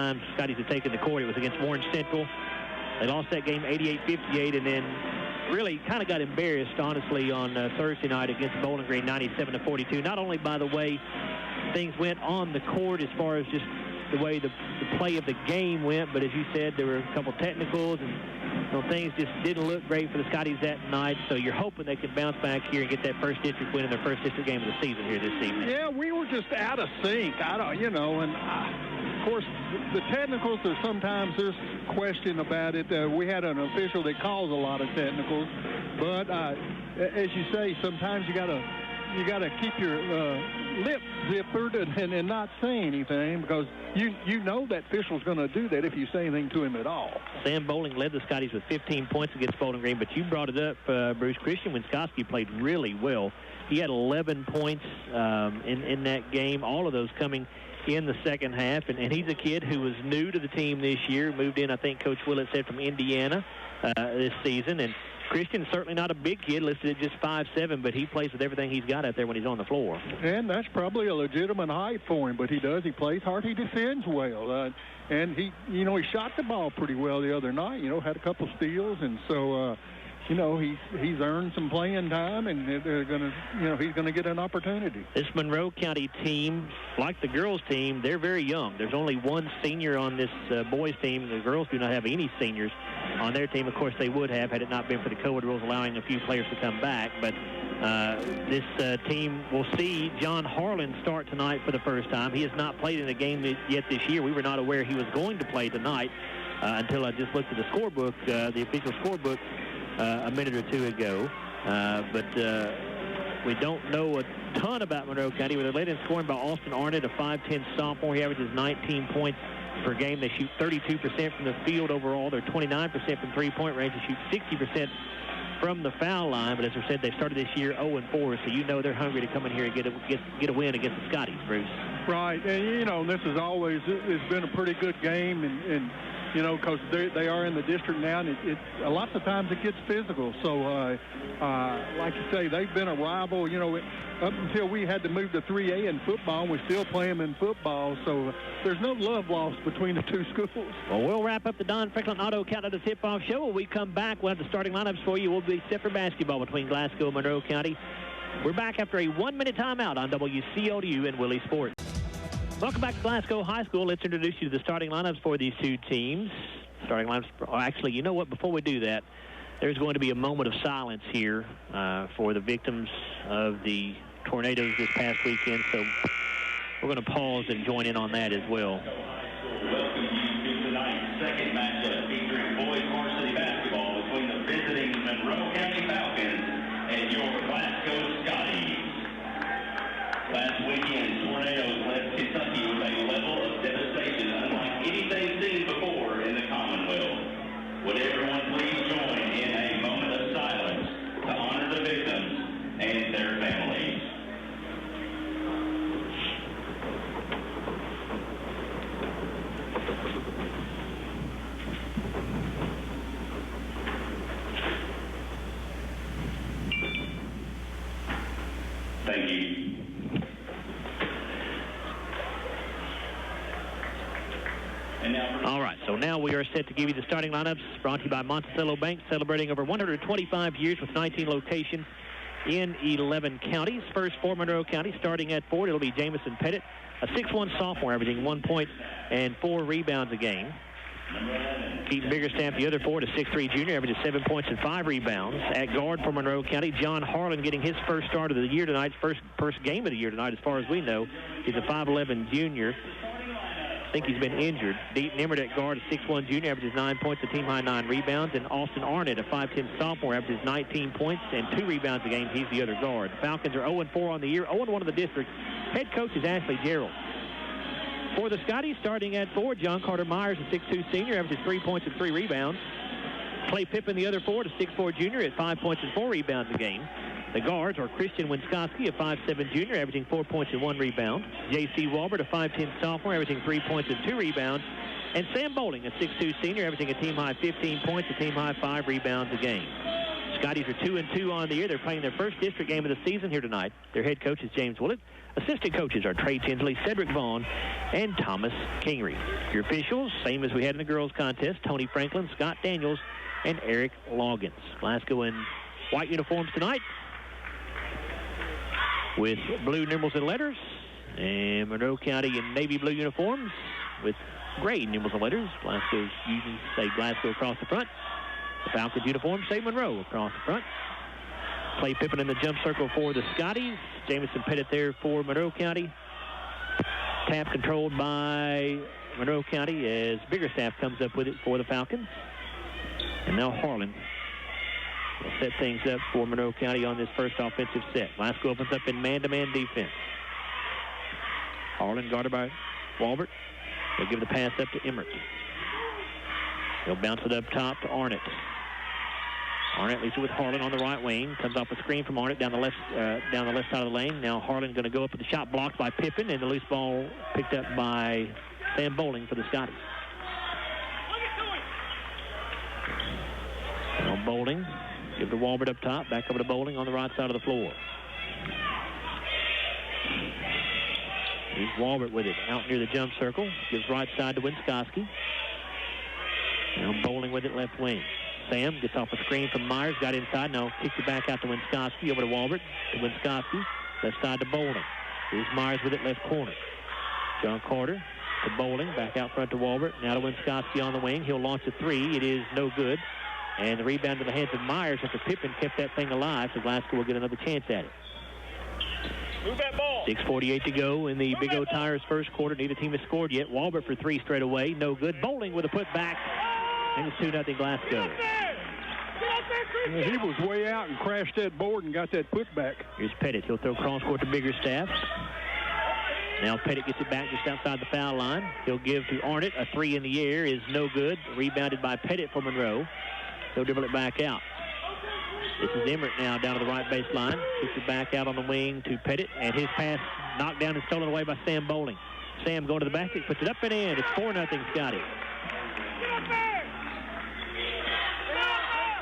time Scotties had taken the court. It was against Warren Central. They lost that game 88-58, and then really kind of got embarrassed, honestly, on Thursday night against Bowling Green, 97-42. Not only by the way things went on the court as far as just the way the play of the game went, but as you said, there were a couple technicals and things just didn't look great for the Scotties that night. So you're hoping they can bounce back here and get that first district win in their first district game of the season here this evening. Yeah, we were just out of sync. And of course, the technicals, sometimes there's question about it. We had an official that calls a lot of technicals, but as you say, sometimes you gotta keep your lip zippered and not say anything, because you know that official's going to do that if you say anything to him at all. Sam Bowling led the Scotties with 15 points against Bowling Green, but you brought it up, Bruce. Christian Winskoski played really well. He had 11 points in that game, all of those coming in the second half, and he's a kid who was new to the team this year, moved in, I think Coach Willett said, from Indiana this season, and Christian's certainly not a big kid, listed at just 5'7", but he plays with everything he's got out there when he's on the floor. And that's probably a legitimate height for him, but he plays hard, he defends well, and he shot the ball pretty well the other night, had a couple steals, and so he's earned some playing time, and they're he's gonna get an opportunity. This Monroe County team, like the girls team, they're very young. There's only one senior on this boys team. The girls do not have any seniors on their team. Of course, they would have had it not been for the COVID rules allowing a few players to come back. But this team will see John Harlan start tonight for the first time. He has not played in a game yet this year. We were not aware he was going to play tonight until I just looked at the scorebook, the official scorebook, a minute or two ago. But we don't know a ton about Monroe County. They're led in scoring by Austin Arnett, a 5'10" sophomore. He averages 19 points per game. They shoot 32% from the field overall. They're 29% from three-point range. They shoot 60% from the foul line. But as I said, they started this year 0-4, so they're hungry to come in here and get a win against the Scotties, Bruce. Right, and this is always, it's been a pretty good game, and because they are in the district now, and it lots of times it gets physical. So, like you say, they've been a rival, up until we had to move to 3A in football, and we still play them in football. So there's no love lost between the two schools. Well, we'll wrap up the Don Franklin Auto Countdown to Tip-Off Show. When we come back, we'll have the starting lineups for you. We'll be set for basketball between Glasgow and Monroe County. We're back after a 1-minute timeout on WCLU and Willie Sports. Welcome back to Glasgow High School. Let's introduce you to the starting lineups for these two teams. Starting lineups. Actually, you know what? Before we do that, there's going to be a moment of silence here for the victims of the tornadoes this past weekend. So we're going to pause and join in on that as well. Welcome you to tonight's second matchup featuring boys varsity basketball between the visiting Monroe County Falcons and your Glasgow Scotties. Last weekend, tornadoes left Kentucky with a level of devastation unlike anything seen before in the Commonwealth. Would everyone please join in a moment of silence to honor the victims and their families? Thank you. All right, so now we are set to give you the starting lineups brought to you by Monticello Bank, celebrating over 125 years with 19 locations in 11 counties. First for Monroe County, starting at forward, it'll be Jamison Pettit, a 6'1" sophomore, averaging 1 point and 4 rebounds a game. Keaton Biggerstamp, the other forward, a 6'3" junior, averages 7 points and 5 rebounds. At guard for Monroe County, John Harlan getting his first start of the year tonight, first game of the year tonight as far as we know. He's a 5'11" junior. I think he's been injured. Deaton Emmert at guard, a 6'1" junior, averages 9 points, a team-high 9 rebounds. And Austin Arnett, a 5'10" sophomore, averages 19 points and 2 rebounds a game. He's the other guard. The Falcons are 0-4 on the year, 0-1 in the district. Head coach is Ashley Gerald. For the Scotties, starting at forward, John Carter Myers, a 6'2" senior, averages 3 points and 3 rebounds. Clay Pippin, the other forward, a 6'4" junior, at 5 points and 4 rebounds a game. The guards are Christian Winskoski, a 5'7" junior, averaging 4 points and 1 rebound. J.C. Walbert, a 5'10" sophomore, averaging 3 points and 2 rebounds. And Sam Bowling, a 6'2" senior, averaging a team-high 15 points, a team-high 5 rebounds a game. Scotties are 2-2 on the year. They're playing their first district game of the season here tonight. Their head coach is James Willett. Assistant coaches are Trey Tinsley, Cedric Vaughn, and Thomas Kingery. Your officials, same as we had in the girls' contest, Tony Franklin, Scott Daniels, and Eric Loggins. Glasgow in white uniforms tonight with blue numerals and letters, and Monroe County in navy blue uniforms with gray numerals and letters. Glasgow's usually say Glasgow across the front. The Falcons uniforms say Monroe across the front. Clay Pippin in the jump circle for the Scotties. Jamison Pettit there for Monroe County. Tap controlled by Monroe County as Biggerstaff comes up with it for the Falcons. And now Harlan will set things up for Monroe County on this first offensive set. Glasgow opens up in man-to-man defense. Harlan guarded by Walbert. They'll give the pass up to Emmert. He'll bounce it up top to Arnett. Arnett leads it with Harlan on the right wing. Comes off a screen from Arnett down the left side of the lane. Now Harlan going to go up with the shot blocked by Pippin, and the loose ball picked up by Sam Bowling for the Scotties. Now Bowling, give to Walbert up top, back over to Bowling on the right side of the floor. Here's Walbert with it, out near the jump circle. Gives right side to Winskoski. Now Bowling with it, left wing. Sam gets off a screen from Myers, got inside. Now kicks it back out to Winskoski, over to Walbert, to Winskoski, left side to Bowling. Here's Myers with it, left corner. John Carter to Bowling, back out front to Walbert. Now to Winskoski on the wing. He'll launch a three. It is no good. And the rebound to the hands of Myers after Pippin kept that thing alive, so Glasgow will get another chance at it. Move that ball. 6:48 to go in the Big O Tires first quarter. Neither team has scored yet. Walbert for three straight away. No good. Bowling with a putback. And it's 2-0 Glasgow. He was way out and crashed that board and got that putback. Here's Pettit. He'll throw cross court to Biggerstaff. Now Pettit gets it back just outside the foul line. He'll give to Arnett. A three in the air is no good. Rebounded by Pettit for Monroe. He'll dribble it back out. This is Emmert now down to the right baseline. Kicks it back out on the wing to Pettit. And his pass knocked down and stolen away by Sam Bowling. Sam going to the basket, puts it up and in. It's 4-0 Scottie.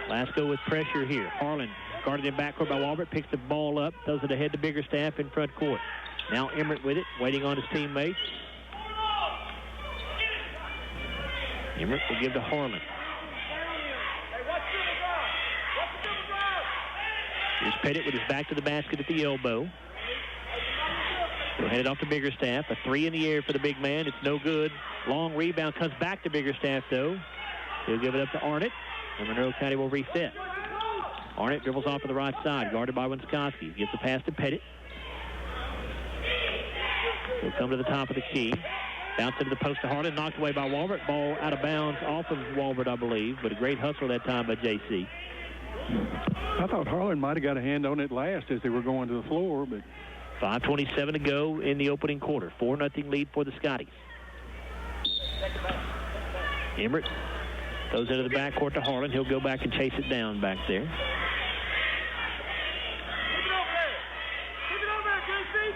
Glasgow with pressure here. Harlan guarded in backcourt by Walbert, picks the ball up, throws it ahead to Biggerstaff in front court. Now Emmert with it, waiting on his teammates. Emmert will give to Harlan. Here's Pettit with his back to the basket at the elbow. He'll hand it off to Biggerstaff. A three in the air for the big man. It's no good. Long rebound comes back to Biggerstaff, though. He'll give it up to Arnett. And Monroe County will reset. Arnett dribbles off to the right side, guarded by Winskoski. Gives the pass to Pettit. He'll come to the top of the key. Bounce into the post to Harlan, knocked away by Walbert. Ball out of bounds off of Walbert, I believe, but a great hustle that time by JC. I thought Harlan might have got a hand on it last as they were going to the floor, but 5:27 to go in the opening quarter. 4-0 lead for the Scotties. Emmert throws into the backcourt to Harlan. He'll go back and chase it down back there.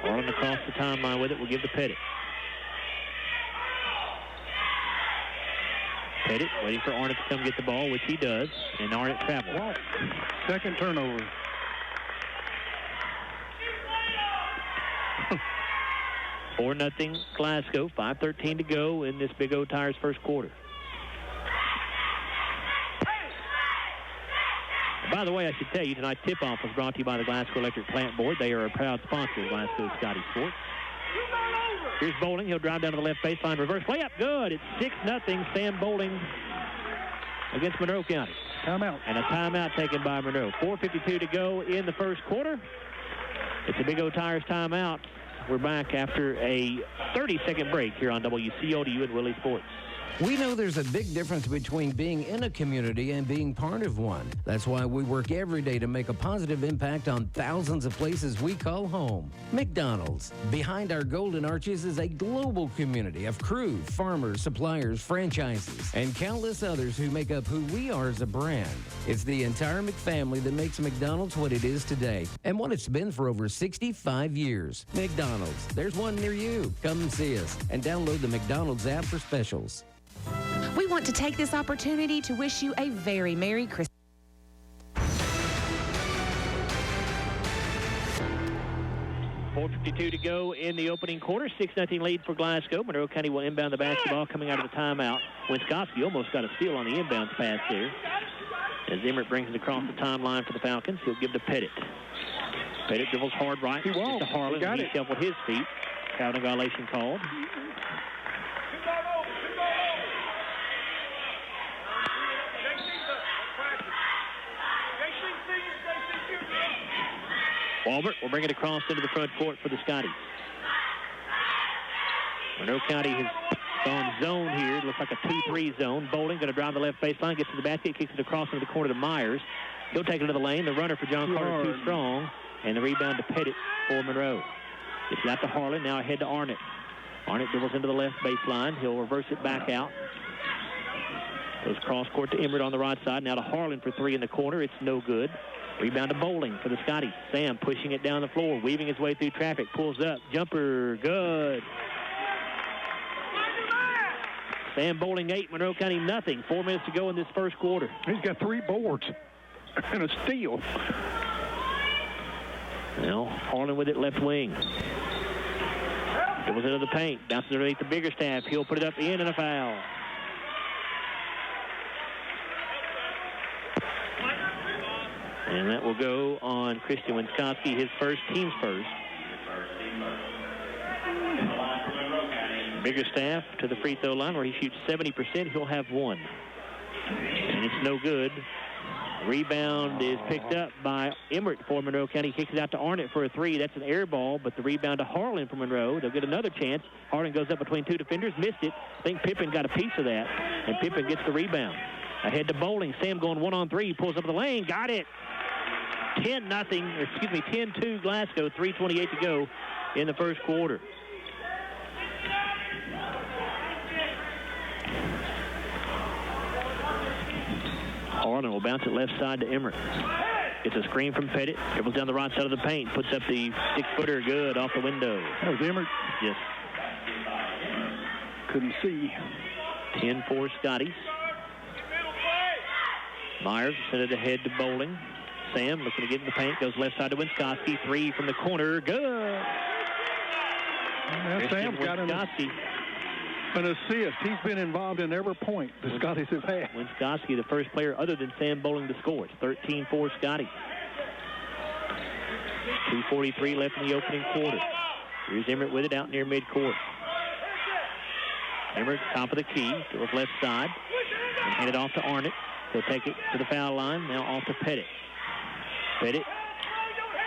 Harlan across the timeline with it. We'll give to Pettit. Pettit waiting for Arnett to come get the ball, which he does, and Arnett travels. wow. Second turnover. Four 4-0 Glasgow. 5:13 to go in this Big O Tires first quarter. By the way, I should tell you, tonight's tip-off was brought to you by the Glasgow Electric Plant Board. They are a proud sponsor of Glasgow Scottie Sports. Here's Bowling. He'll drive down to the left baseline. Reverse layup. Good. It's 6-0 Sam Bowling against Monroe County. Timeout. And a timeout taken by Monroe. 4:52 to go in the first quarter. It's a Big O Tires timeout. We're back after a 30-second break here on WCLU and Willie Sports. We know there's a big difference between being in a community and being part of one. That's why we work every day to make a positive impact on thousands of places we call home. McDonald's. Behind our golden arches is a global community of crew, farmers, suppliers, franchises, and countless others who make up who we are as a brand. It's the entire McFamily that makes McDonald's what it is today and what it's been for over 65 years. McDonald's. There's one near you. Come and see us and download the McDonald's app for specials. We want to take this opportunity to wish you a very Merry Christmas. 4:52 to go in the opening quarter. 6-0 lead for Glasgow. Monroe County will inbound the basketball coming out of the timeout. Winskoski almost got a steal on the inbounds pass there. As Emmert brings it across the timeline for the Falcons, he'll give to Pettit. Pettit dribbles hard right. He won't. To Harlan. Got he shuffled his feet. Fouling violation called. Walbert will bring it across into the front court for the Scotties. Monroe County has gone zone here. It looks like a 2-3 zone. Bowling going to drive the left baseline, gets to the basket, kicks it across into the corner to Myers. He'll take it to the lane. The runner for John Carter too strong. And the rebound to Pettit for Monroe. Gets it out to Harlan, now ahead to Arnott. Arnott dribbles into the left baseline. He'll reverse it back out. Goes cross court to Emmert on the right side. Now to Harlan for 3 in the corner. It's no good. Rebound to Bowling for the Scotties. Sam pushing it down the floor, weaving his way through traffic. Pulls up. Jumper. Good. Sam Bowling 8, Monroe County nothing. 4 minutes to go in this first quarter. He's got 3 boards and a steal. Now Harlan with it left wing. Dribbles into the paint. Bounces underneath the bigger staff. He'll put it up in and a foul. And that will go on Christian Winskoski, his first, team's first. Bigger staff to the free throw line where he shoots 70%. He'll have 1. And it's no good. Rebound is picked up by Emmert for Monroe County. Kicks it out to Arnott for a 3. That's an air ball, but the rebound to Harlan for Monroe. They'll get another chance. Harlan goes up between 2 defenders, missed it. I think Pippin got a piece of that, and Pippin gets the rebound. Ahead to Bowling. Sam going 1-on-3. He pulls up the lane. Got it. 10-2 Glasgow. 3:28 to go in the first quarter. Harlan will bounce it left side to Emmert. Gets a screen from Pettit. Dribbles down the right side of the paint. Puts up the 6-footer. Good off the window. That was Emmert. Yes. Couldn't see. 10-4 Scotties. Myers sent it ahead to Bowling. Sam looking to get in the paint. Goes left side to Winskoski. 3 from the corner. Good. Well, Sam's got an assist. He's been involved in every point the Scotties have had. Winskoski, the first player other than Sam Bowling to score. It's 13-4 Scotty. 2:43 left in the opening quarter. Here's Emmert with it out near midcourt. Emmert, top of the key, goes left side. And hand it off to Arnott. He'll take it to the foul line. Now off to Pettit. Pettit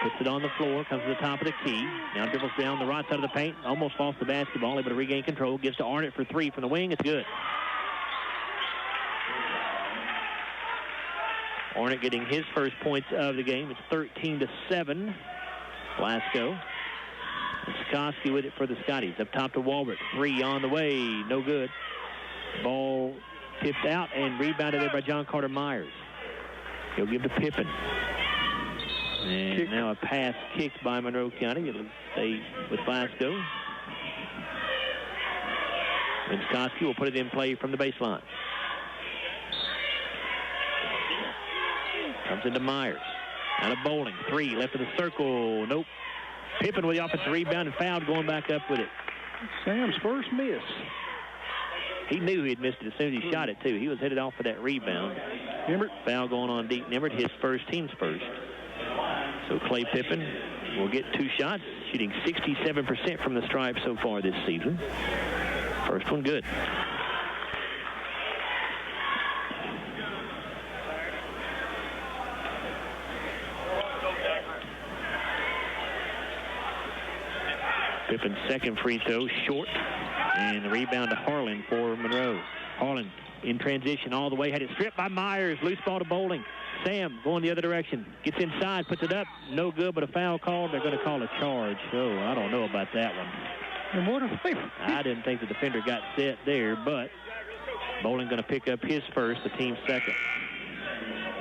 puts it on the floor, comes to the top of the key. Now dribbles down the right side of the paint. Almost lost the basketball, able to regain control. Gives to Arnott for 3 from the wing. It's good. Arnott getting his first points of the game. It's 13-7. Glasgow. Scottie with it for the Scotties. Up top to Walbert. 3 on the way. No good. Ball tipped out and rebounded there by John Carter Myers. He'll give to Pippin. And now a pass kicked by Monroe County. It'll stay with Glasgow. And Scottie will put it in play from the baseline. Comes into Myers. Out of Bowling. 3 left of the circle. Nope. Pippin with the offensive rebound and fouled, going back up with it. Sam's first miss. He knew he had missed it as soon as he shot it, too. He was headed off for that rebound. Emmert. Foul going on Deaton Emmert, his first, team's first. So Clay Pippin will get 2 shots, shooting 67% from the stripe so far this season. First one good. Pippin's second free throw, short. And the rebound to Harlan for Monroe. Harlan in transition all the way. Had it stripped by Myers. Loose ball to Bowling. Sam going the other direction. Gets inside, puts it up. No good, but a foul called. They're going to call a charge. Oh, I don't know about that one. And what a favor. I didn't think the defender got set there, but Bowling going to pick up his first, the team's second.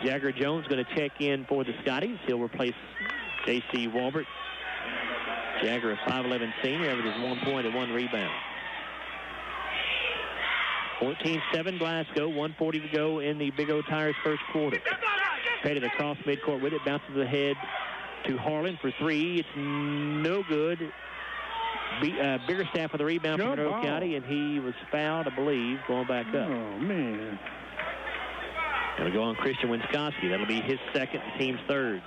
Jagger Jones going to check in for the Scotties. He'll replace J.C. Walbert. Jagger, a 5'11 senior, averages 1 point and 1 rebound. 14-7 Glasgow, 1:40 to go in the Big O Tires first quarter. Pettit across midcourt with it, bounces ahead to Harlan for three. It's no good. Biggerstaff with the rebound from Monroe County, and he was fouled, I believe, going back up. Oh, man. It'll go on Christian Winskoski. That'll be his second, the team's third.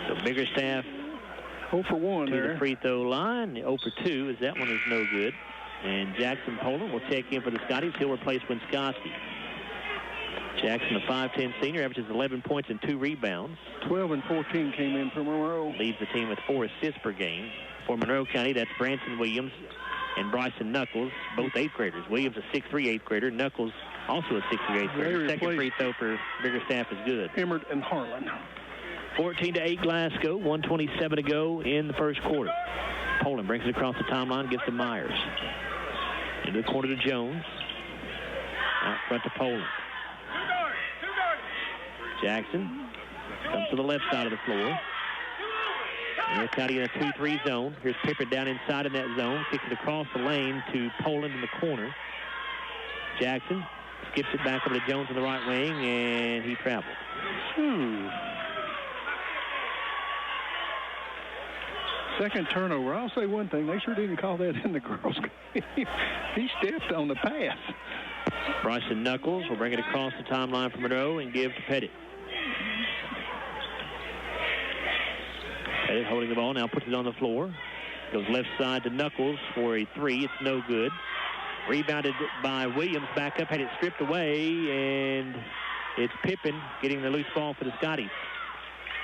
So Biggerstaff 0 for 1 to there. the free throw line. 0 for 2 as that one is no good. And Jackson Poland will check in for the Scotties. He'll replace Winskoski. Jackson, a 5'10 senior, averages 11 points and 2 rebounds. 12 and 14 came in for Monroe. Leads the team with 4 assists per game. For Monroe County, that's Branson Williams and Bryson Knuckles, both 8th graders. Williams, a 6'3", 8th grader. Knuckles, also a 6'3", 8th grader. Second free throw for Biggerstaff is good. Emmert and Harlan. 14-8 Glasgow, 1:27 to go in the first quarter. Poland brings it across the timeline, gets to Myers. Into the corner to Jones. Out front to Poland. Jackson comes to the left side of the floor. Monroe County in a 2-3 zone. Here's Pippin down inside in that zone. Kicks it across the lane to Poland in the corner. Jackson skips it back over to Jones on the right wing, and he traveled. Second turnover. I'll say one thing. They sure didn't call that in the girls' game. He stepped on the pass. Bryson Knuckles will bring it across the timeline for Monroe and give to Pettit. Pettit holding the ball, now puts it on the floor. Goes left side to Knuckles for a three. It's no good. Rebounded by Williams. Back up, had it stripped away, and it's Pippin getting the loose ball for the Scotties.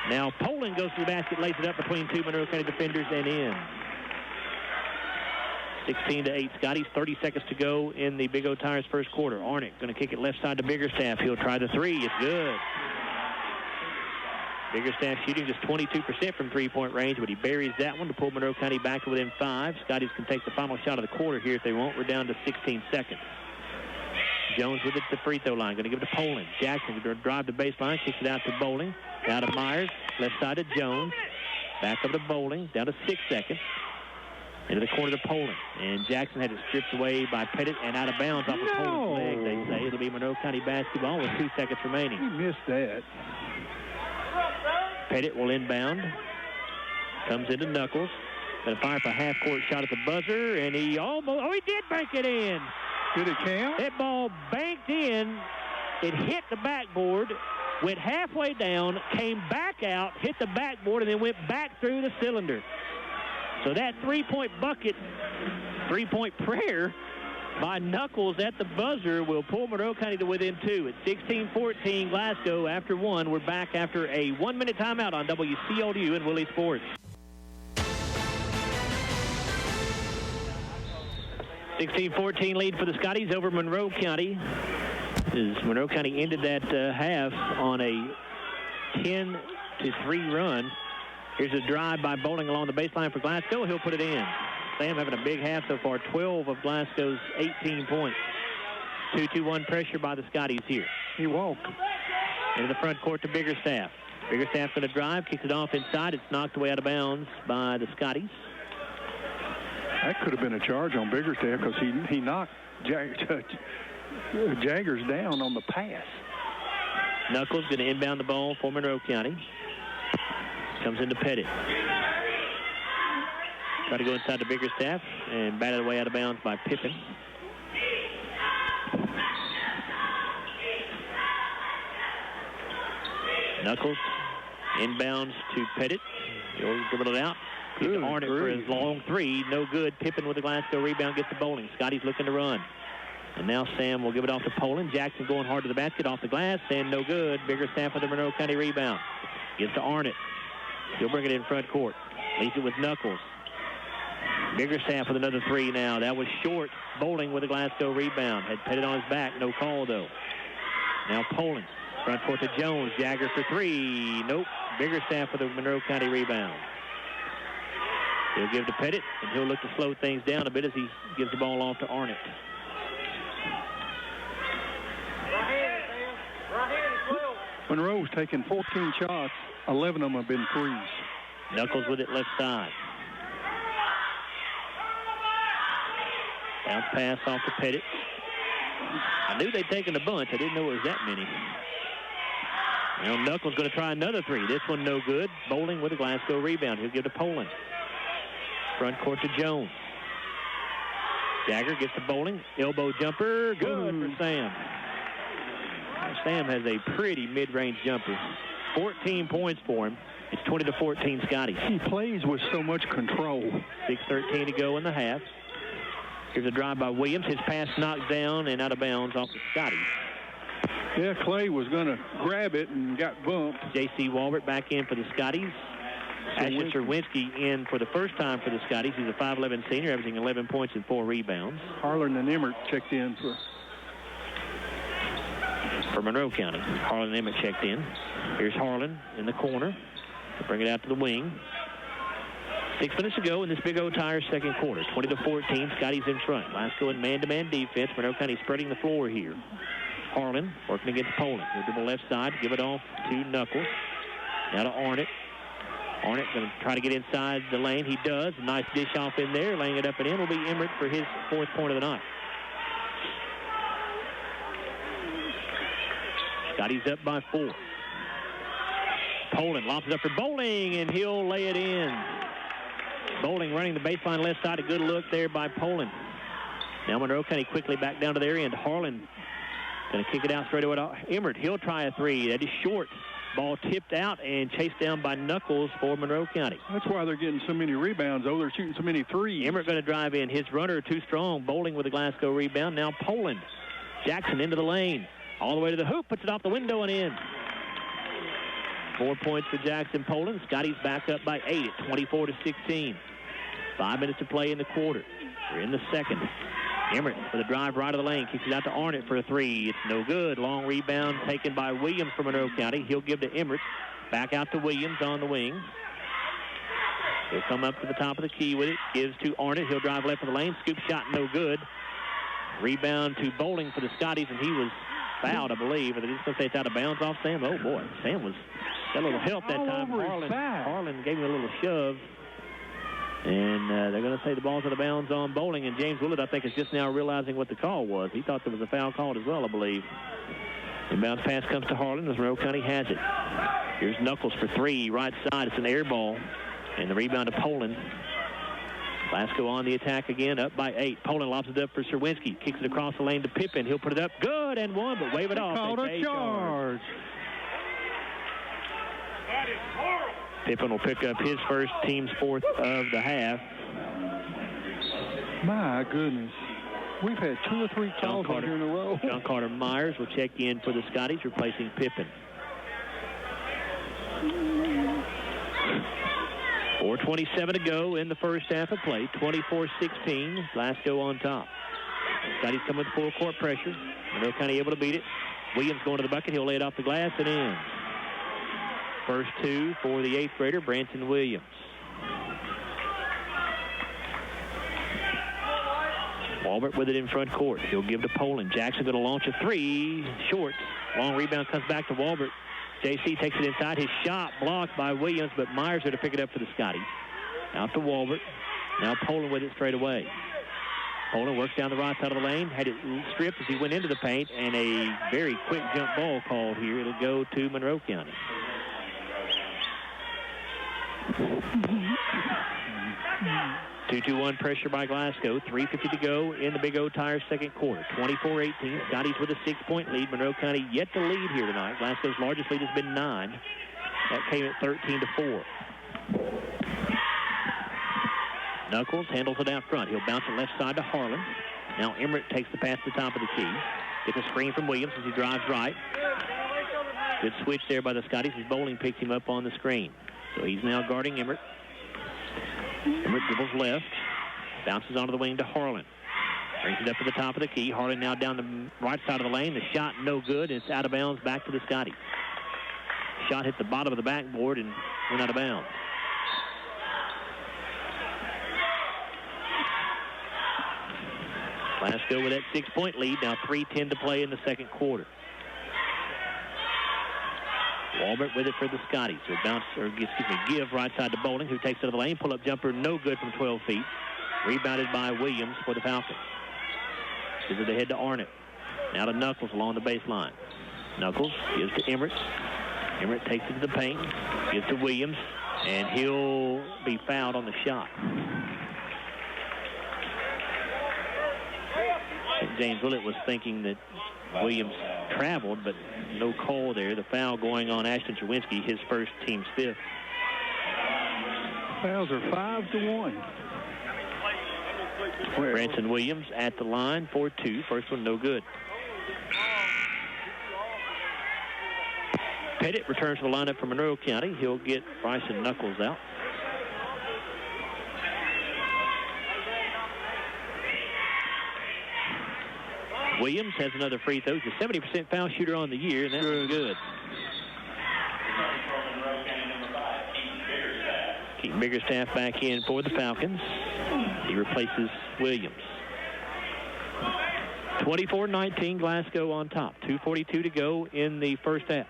Now Poland goes to the basket, lays it up between two Monroe County defenders and in. 16-8 Scotties, 30 seconds to go in the Big O Tires first quarter. Arnott going to kick it left side to Biggerstaff. He'll try the three. It's good. Biggerstaff shooting just 22% from three-point range, but he buries that one to pull Monroe County back to within 5. Scotties can take the final shot of the quarter here if they want. We're down to 16 seconds. Jones with it to the free throw line. Going to give it to Poland. Jackson going to drive the baseline, kicks it out to Bowling. Down to Myers. Left side to Jones. Back up to Bowling. Down to 6 seconds. Into the corner to Poland. And Jackson had it stripped away by Pettit and out of bounds off of Poland's leg, they say. It'll be Monroe County basketball with 2 seconds remaining. He missed that. Pettit will inbound. Comes into Knuckles. Going to fire for a half-court shot at the buzzer. And he almost... Oh, he did bank it in. Did it count? That ball banked in. It hit the backboard. Went halfway down. Came back out. Hit the backboard. And then went back through the cylinder. So that three-point bucket, three-point prayer by Knuckles at the buzzer will pull Monroe County to within 2. It's 16-14 Glasgow after 1. We're back after a 1-minute timeout on WCLU and Willie Sports. 16-14 lead for the Scotties over Monroe County. As Monroe County ended that half on a 10-3 run. Here's a drive by Bowling along the baseline for Glasgow. He'll put it in. Sam having a big half so far, 12 of Glasgow's 18 points. 2-2-1 pressure by the Scotties here. He walked. Into the front court to Biggerstaff. Biggerstaff going to drive, kicks it off inside. It's knocked away out of bounds by the Scotties. That could have been a charge on Biggerstaff because he knocked Jaggers down on the pass. Knuckles going to inbound the ball for Monroe County. Comes into Pettit. Try to go inside the Biggerstaff and batted away out of bounds by Pippin. Knuckles inbounds to Pettit. He'll dribble it out. Good to Arnott for his long three. No good. Pippin with the Glasgow rebound gets the Bowling. Scotty's looking to run. And now Sam will give it off to Poland. Jackson going hard to the basket off the glass and no good. Biggerstaff with the Monroe County rebound. Gives to Arnott. He'll bring it in front court. Leaves it with Knuckles. Biggerstaff with another three now. That was short. Bowling with a Glasgow rebound. Had Pettit on his back. No call, though. Now Poland. Front court to Jones. Jagger for three. Nope. Biggerstaff with a Monroe County rebound. He'll give to Pettit, and he'll look to slow things down a bit as he gives the ball off to Arnott. Monroe's taken 14 shots. 11 of them have been threes. Knuckles with it left side. Bounce pass off to Pettit. I knew they'd taken a bunch. I didn't know it was that many. Now Knuckles going to try another three. This one no good. Bowling with a Glasgow rebound. He'll give to Poland. Front court to Jones. Jagger gets to Bowling. Elbow jumper. Good for Sam. Sam has a pretty mid-range jumper. 14 points for him. It's 20-14 Scottie. He plays with so much control. 6:13 to go in the half. Here's a drive by Williams. His pass knocked down and out of bounds off of Scottie. Yeah, Clay was going to grab it and got bumped. J.C. Walbert back in for the Scotties. Ashton Serwinski in for the first time for the Scotties. He's a 5'11 senior, averaging 11 points and 4 rebounds. Harlan and Emmert checked in for Monroe County. Harlan and Emmert checked in. Here's Harlan in the corner. Bring it out to the wing. 6 minutes to go in this Big O Tires second quarter. 20-14. Scotty's in front. Glasgow in man-to-man defense. Monroe County spreading the floor here. Harlan working against Poland. He'll dribble left side. Give it off to Knuckles. Now to Arnott. Arnott going to try to get inside the lane. He does. Nice dish off in there. Laying it up and in will be Emmert for his 4th point of the night. Scotty's up by 4. Poland lobs it up for Bowling, and he'll lay it in. Bowling running the baseline left side. A good look there by Poland. Now Monroe County quickly back down to their end. Harlan going to kick it out straight away to Emmert. He'll try a three. That is short. Ball tipped out and chased down by Knuckles for Monroe County. That's why they're getting so many rebounds. Oh, they're shooting so many threes. Emmert going to drive in. His runner too strong. Bowling with a Glasgow rebound. Now Poland. Jackson into the lane. All the way to the hoop. Puts it off the window and in. 4 points for Jackson Poland. Scotty's back up by 8 at 24-16. 5 minutes to play in the quarter. We're in the second. Emmert with a drive right of the lane. Kicks it out to Arnott for a three. It's no good. Long rebound taken by Williams from Monroe County. He'll give to Emmert. Back out to Williams on the wing. He'll come up to the top of the key with it. Gives to Arnott. He'll drive left of the lane. Scoop shot no good. Rebound to Bowling for the Scotties, and he was fouled, I believe. Are they just going to say it's out of bounds off Sam? Oh, boy. Sam got a little help that time. Harlan gave him a little shove. And they're going to say the ball's out of bounds on Bowling. And James Willett, I think, is just now realizing what the call was. He thought there was a foul called as well, I believe. Inbounds pass comes to Harlan as Monroe County has it. Here's Knuckles for three, right side. It's an air ball. And the rebound to Poland. Glasgow on the attack again, up by 8. Poland lobs it up for Serwinski. Kicks it across the lane to Pippin. He'll put it up. Good and one, but wave it off. Called a charge. That is horrible. Pippin will pick up his first, team's 4th of the half. My goodness. We've had 2 or 3 calls here in a row. John Carter Myers will check in for the Scotties, replacing Pippin. 4:27 to go in the first half of play. 24-16. Glasgow on top. Scotties come with full court pressure. Monroe County able to beat it. Williams going to the bucket. He'll lay it off the glass and in. First 2 for the 8th grader, Branson Williams. Walbert with it in front court. He'll give to Poland. Jackson going to launch a three. Short. Long rebound comes back to Walbert. J.C. takes it inside. His shot blocked by Williams, but Myers going to pick it up for the Scotties. Out to Walbert. Now Poland with it straight away. Poland works down the right side of the lane. Had it stripped as he went into the paint, and a very quick jump ball called here. It'll go to Monroe County. 2-2-1 pressure by Glasgow. 3:50 to go in the Big O Tires second quarter. 24-18. Scotties with a 6-point lead. Monroe County yet to lead here tonight. Glasgow's largest lead has been 9. That came at 13-4. Knuckles handles it out front. He'll bounce it left side to Harlan. Now Emmert takes the pass to the top of the key. Gets a screen from Williams as he drives right. Good switch there by the Scotties as Bowling picks him up on the screen. So he's now guarding Emmert. Emmert dribbles left. Bounces onto the wing to Harlan. Brings it up to the top of the key. Harlan now down the right side of the lane. The shot no good. It's out of bounds back to the Scotties. Shot hit the bottom of the backboard and went out of bounds. Glasgow with that 6-point lead. Now 3:10 to play in the second quarter. Walbert with it for the Scotties. He'll bounce, or give right side to Bowling, who takes it to the lane. Pull-up jumper, no good from 12 feet. Rebounded by Williams for the Falcons. Gives it ahead to Arnott. Now to Knuckles along the baseline. Knuckles gives to Emmert. Emmert takes it to the paint, gives to Williams, and he'll be fouled on the shot. James Willett was thinking that Williams traveled, but no call there. The foul going on Ashton Czerwinski, his first, team's fifth. Fouls are 5-1. Branson Williams at the line for 2. First one no good. Pettit returns to the lineup for Monroe County. He'll get Bryson Knuckles out. Williams has another free throw. He's a 70% foul shooter on the year, and that's good. Keaton Biggerstaff back in for the Falcons. He replaces Williams. 24-19, Glasgow on top. 2:42 to go in the first half.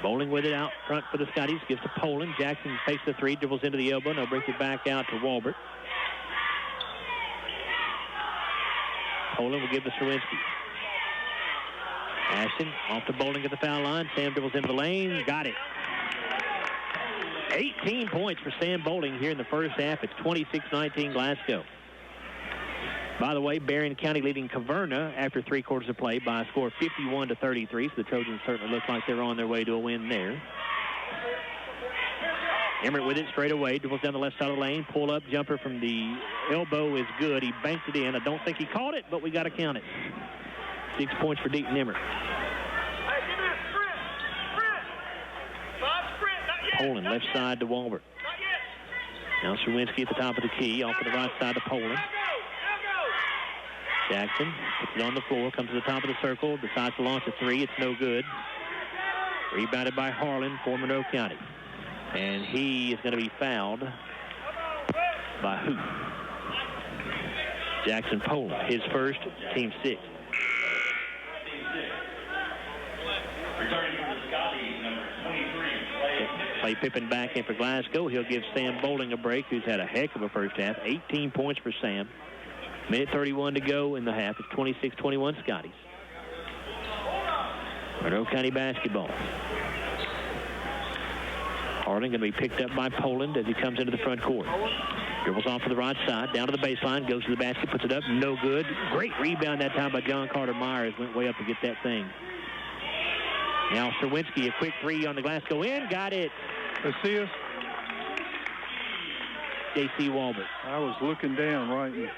Bowling with it out front for the Scotties. Gives to Poland. Jackson fakes the three, dribbles into the elbow. Now brings it back out to Walbert. Poland will give to Czerwinski. Ashton off to Bowling at the foul line. Sam dribbles into the lane. Got it. 18 points for Sam Bowling here in the first half. It's 26-19 Glasgow. By the way, Berrien County leading Caverna after 3 quarters of play by a score of 51-33. So the Trojans certainly look like they're on their way to a win there. Emmert with it straight away. Dribbles down the left side of the lane. Pull up jumper from the elbow is good. He banked it in. I don't think he caught it, but we got to count it. 6 points for Deaton Emmert. Poland left side to Walbert. Now Czerwinski at the top of the key. Off to the right side to Poland. Jackson puts it on the floor, comes to the top of the circle, decides to launch a three. It's no good. Rebounded by Harlan for Monroe County. And he is going to be fouled by who? Jackson Poland, his first, team 6. Returning for the Scottie, number 23. Clay Pippin back in for Glasgow. He'll give Sam Bowling a break, who's had a heck of a first half. 18 points for Sam. Minute 31 to go in the half. It's 26-21 Scotties. Monroe County basketball. Harlan going to be picked up by Poland as he comes into the front court. Dribbles off to the right side, down to the baseline, goes to the basket, puts it up, no good. Great rebound that time by John Carter Myers. Went way up to get that thing. Now Czerwinski, a quick three on the Glasgow end. Got it. Assist. J.C. Walbert. I was looking down right now.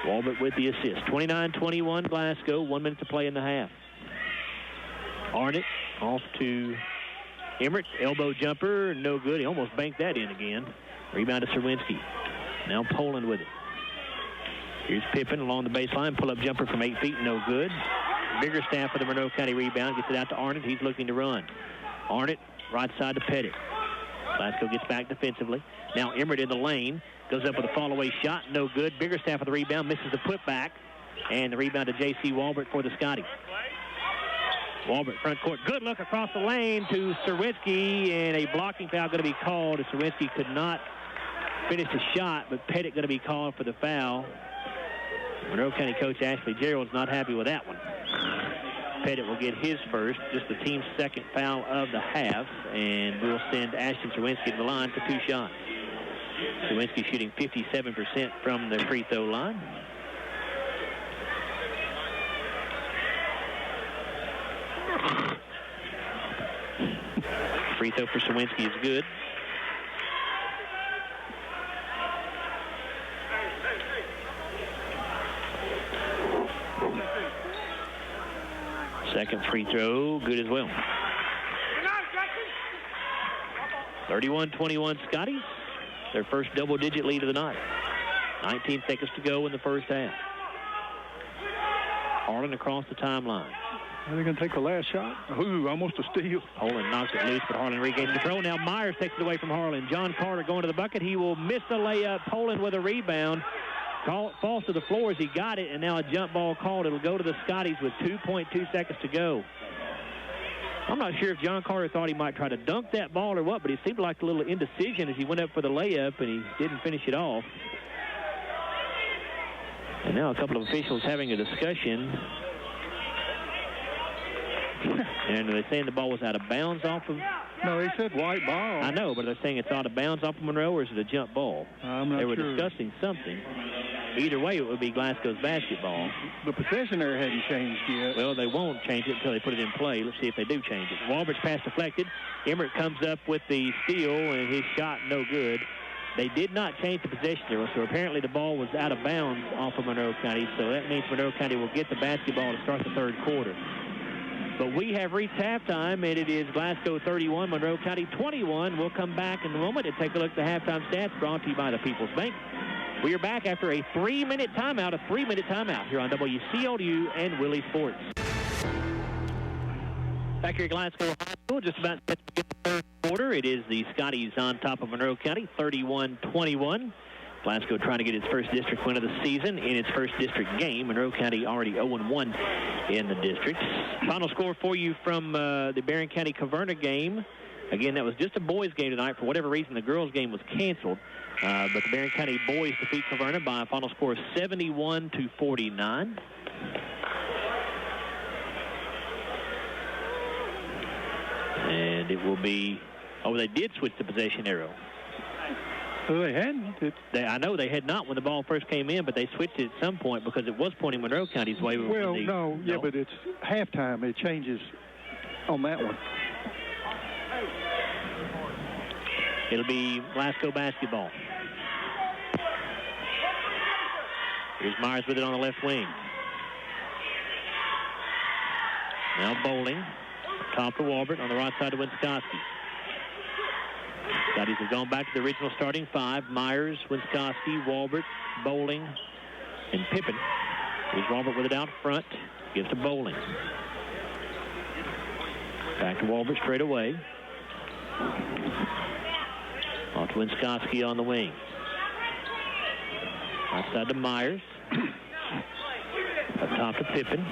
Walbert with the assist. 29-21 Glasgow. 1 minute to play in the half. Arnott off to Emmert. Elbow jumper. No good. He almost banked that in again. Rebound to Czerwinski. Now Poland with it. Here's Pippin along the baseline. Pull-up jumper from 8 feet. No good. Biggerstaff for the Monroe County rebound. Gets it out to Arnott. He's looking to run. Arnott right side to Pettit. Glasgow gets back defensively. Now Emmert in the lane. Goes up with a fall-away shot. No good. Biggerstaff for the rebound. Misses the putback. And the rebound to J.C. Walbert for the Scotties. Walbert front court. Good look across the lane to Czerwinski. And a blocking foul going to be called. Czerwinski could not finish the shot, but Pettit going to be called for the foul. Monroe County coach Ashley Gerald's not happy with that one. Pettit will get his first, just the team's second foul of the half, and we'll send Ashton Czerwinski to the line for 2 shots. Czerwinski shooting 57% from the free throw line. Free throw for Czerwinski is good. Second free throw, good as well. 31-21 Scotties. Their first double-digit lead of the night. 19 seconds to go in the first half. Harlan across the timeline. Are they going to take the last shot? Ooh, almost a steal. Harlan knocks it loose, but Harlan regains control. Now Myers takes it away from Harlan. John Carter going to the bucket. He will miss the layup. Poland with a rebound. Falls to the floor as he got it, and now a jump ball called. It'll go to the Scotties with 2.2 seconds to go. I'm not sure if John Carter thought he might try to dunk that ball or what, but it seemed like a little indecision as he went up for the layup, and he didn't finish it off. And now a couple of officials having a discussion. And they're saying the ball was out of bounds off of... No, he said white ball. I know, but they're saying it's out of bounds off of Monroe, or is it a jump ball? I'm not sure. They were discussing something. Either way, it would be Glasgow's basketball. The possession there hadn't changed yet. Well, they won't change it until they put it in play. Let's see if they do change it. Walbert's pass deflected. Emmert comes up with the steal, and his shot no good. They did not change the possession there, so apparently the ball was out of bounds off of Monroe County, so that means Monroe County will get the basketball to start the third quarter. But we have reached halftime, and it is Glasgow 31, Monroe County 21. We'll come back in a moment and take a look at the halftime stats brought to you by the People's Bank. We are back after a 3-minute timeout here on WCLU and Willie Sports. Back here at Glasgow High School, just about set to get the third quarter. It is the Scotties on top of Monroe County, 31-21. Glasgow trying to get its first district win of the season in its first district game. Monroe County already 0-1 in the district. Final score for you from the Barron County-Caverna game. Again, that was just a boys' game tonight. For whatever reason, the girls' game was canceled. But the Barron County boys defeat Caverna by a final score of 71-49. And it will be... Oh, they did switch the possession arrow. So they hadn't. I know they had not when the ball first came in, but they switched it at some point because it was pointing Monroe County's way. Well, no, but it's halftime. It changes on that one. It'll be Glasgow basketball. Here's Myers with it on the left wing. Now Bowling. Top to Walbert on the right side to Winskoski. Scotties have gone back to the original starting five. Myers, Winskoski, Walbert, Bowling, and Pippin. Here's Walbert with it out front. Gives to Bowling. Back to Walbert straight away. Off to Winskoski on the wing. Outside to Myers. Up top to Pippin.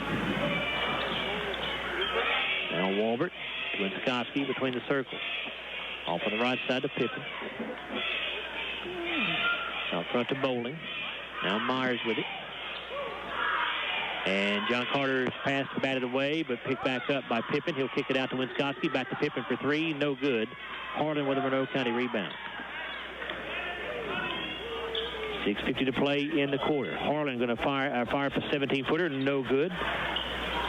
Now Walbert, Winskoski between the circles. Off on the right side to Pippin. Out front to Bowling. Now Myers with it. And John Carter's pass batted away, but picked back up by Pippin. He'll kick it out to Winskoski. Back to Pippin for three. No good. Harlan with a Monroe County rebound. 6:50 to play in the quarter. Harlan going to fire up a 17-footer. No good.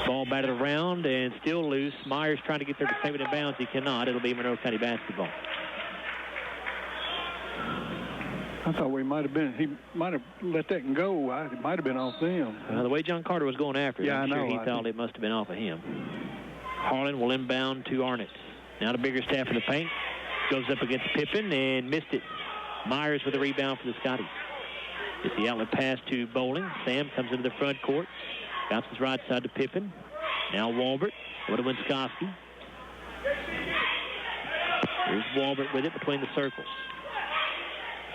Ball batted around and still loose. Myers trying to get there to save it in bounds. He cannot. It'll be Monroe County basketball. I thought he might have let that go. It might have been off them. The way John Carter was going after it, yeah, I'm sure he thought it must have been off of him. Harlan will inbound to Arnott. Now to Biggerstaff in the paint. Goes up against Pippin and missed it. Myers with a rebound for the Scotties. Gets the outlet pass to Bowling. Sam comes into the front court. Bounces right side to Pippin. Now Walbert. Go to Winskoski. Here's Walbert with it between the circles.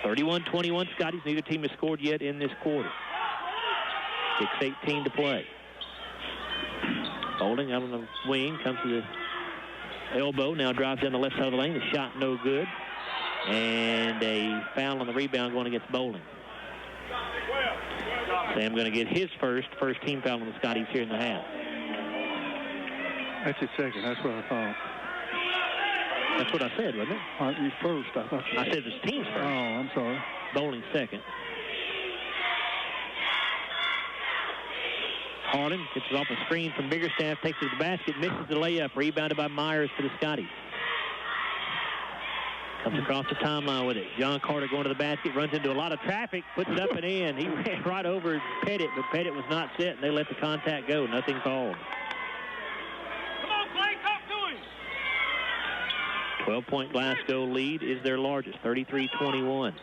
31-21 Scotties. Neither team has scored yet in this quarter. 6:18 to play. Bowling out on the wing. Comes to the elbow. Now drives down the left side of the lane. The shot no good. And a foul on the rebound going against Bowling. Sam going to get his first team foul on the Scotties here in the half. That's his second. That's what I thought. That's what I said, wasn't it? He's first. I thought. I said it was team's first. Oh, I'm sorry. Bowling second. Harlan gets it off a screen from Biggerstaff, takes it to the basket, misses the layup, rebounded by Myers for the Scotties. Comes across the timeline with it. John Carter going to the basket, runs into a lot of traffic, puts it up and in. He ran right over Pettit, but Pettit was not set, and they let the contact go. Nothing called. Come on, Clay, talk to him. 12-point Glasgow lead is their largest, 33-21.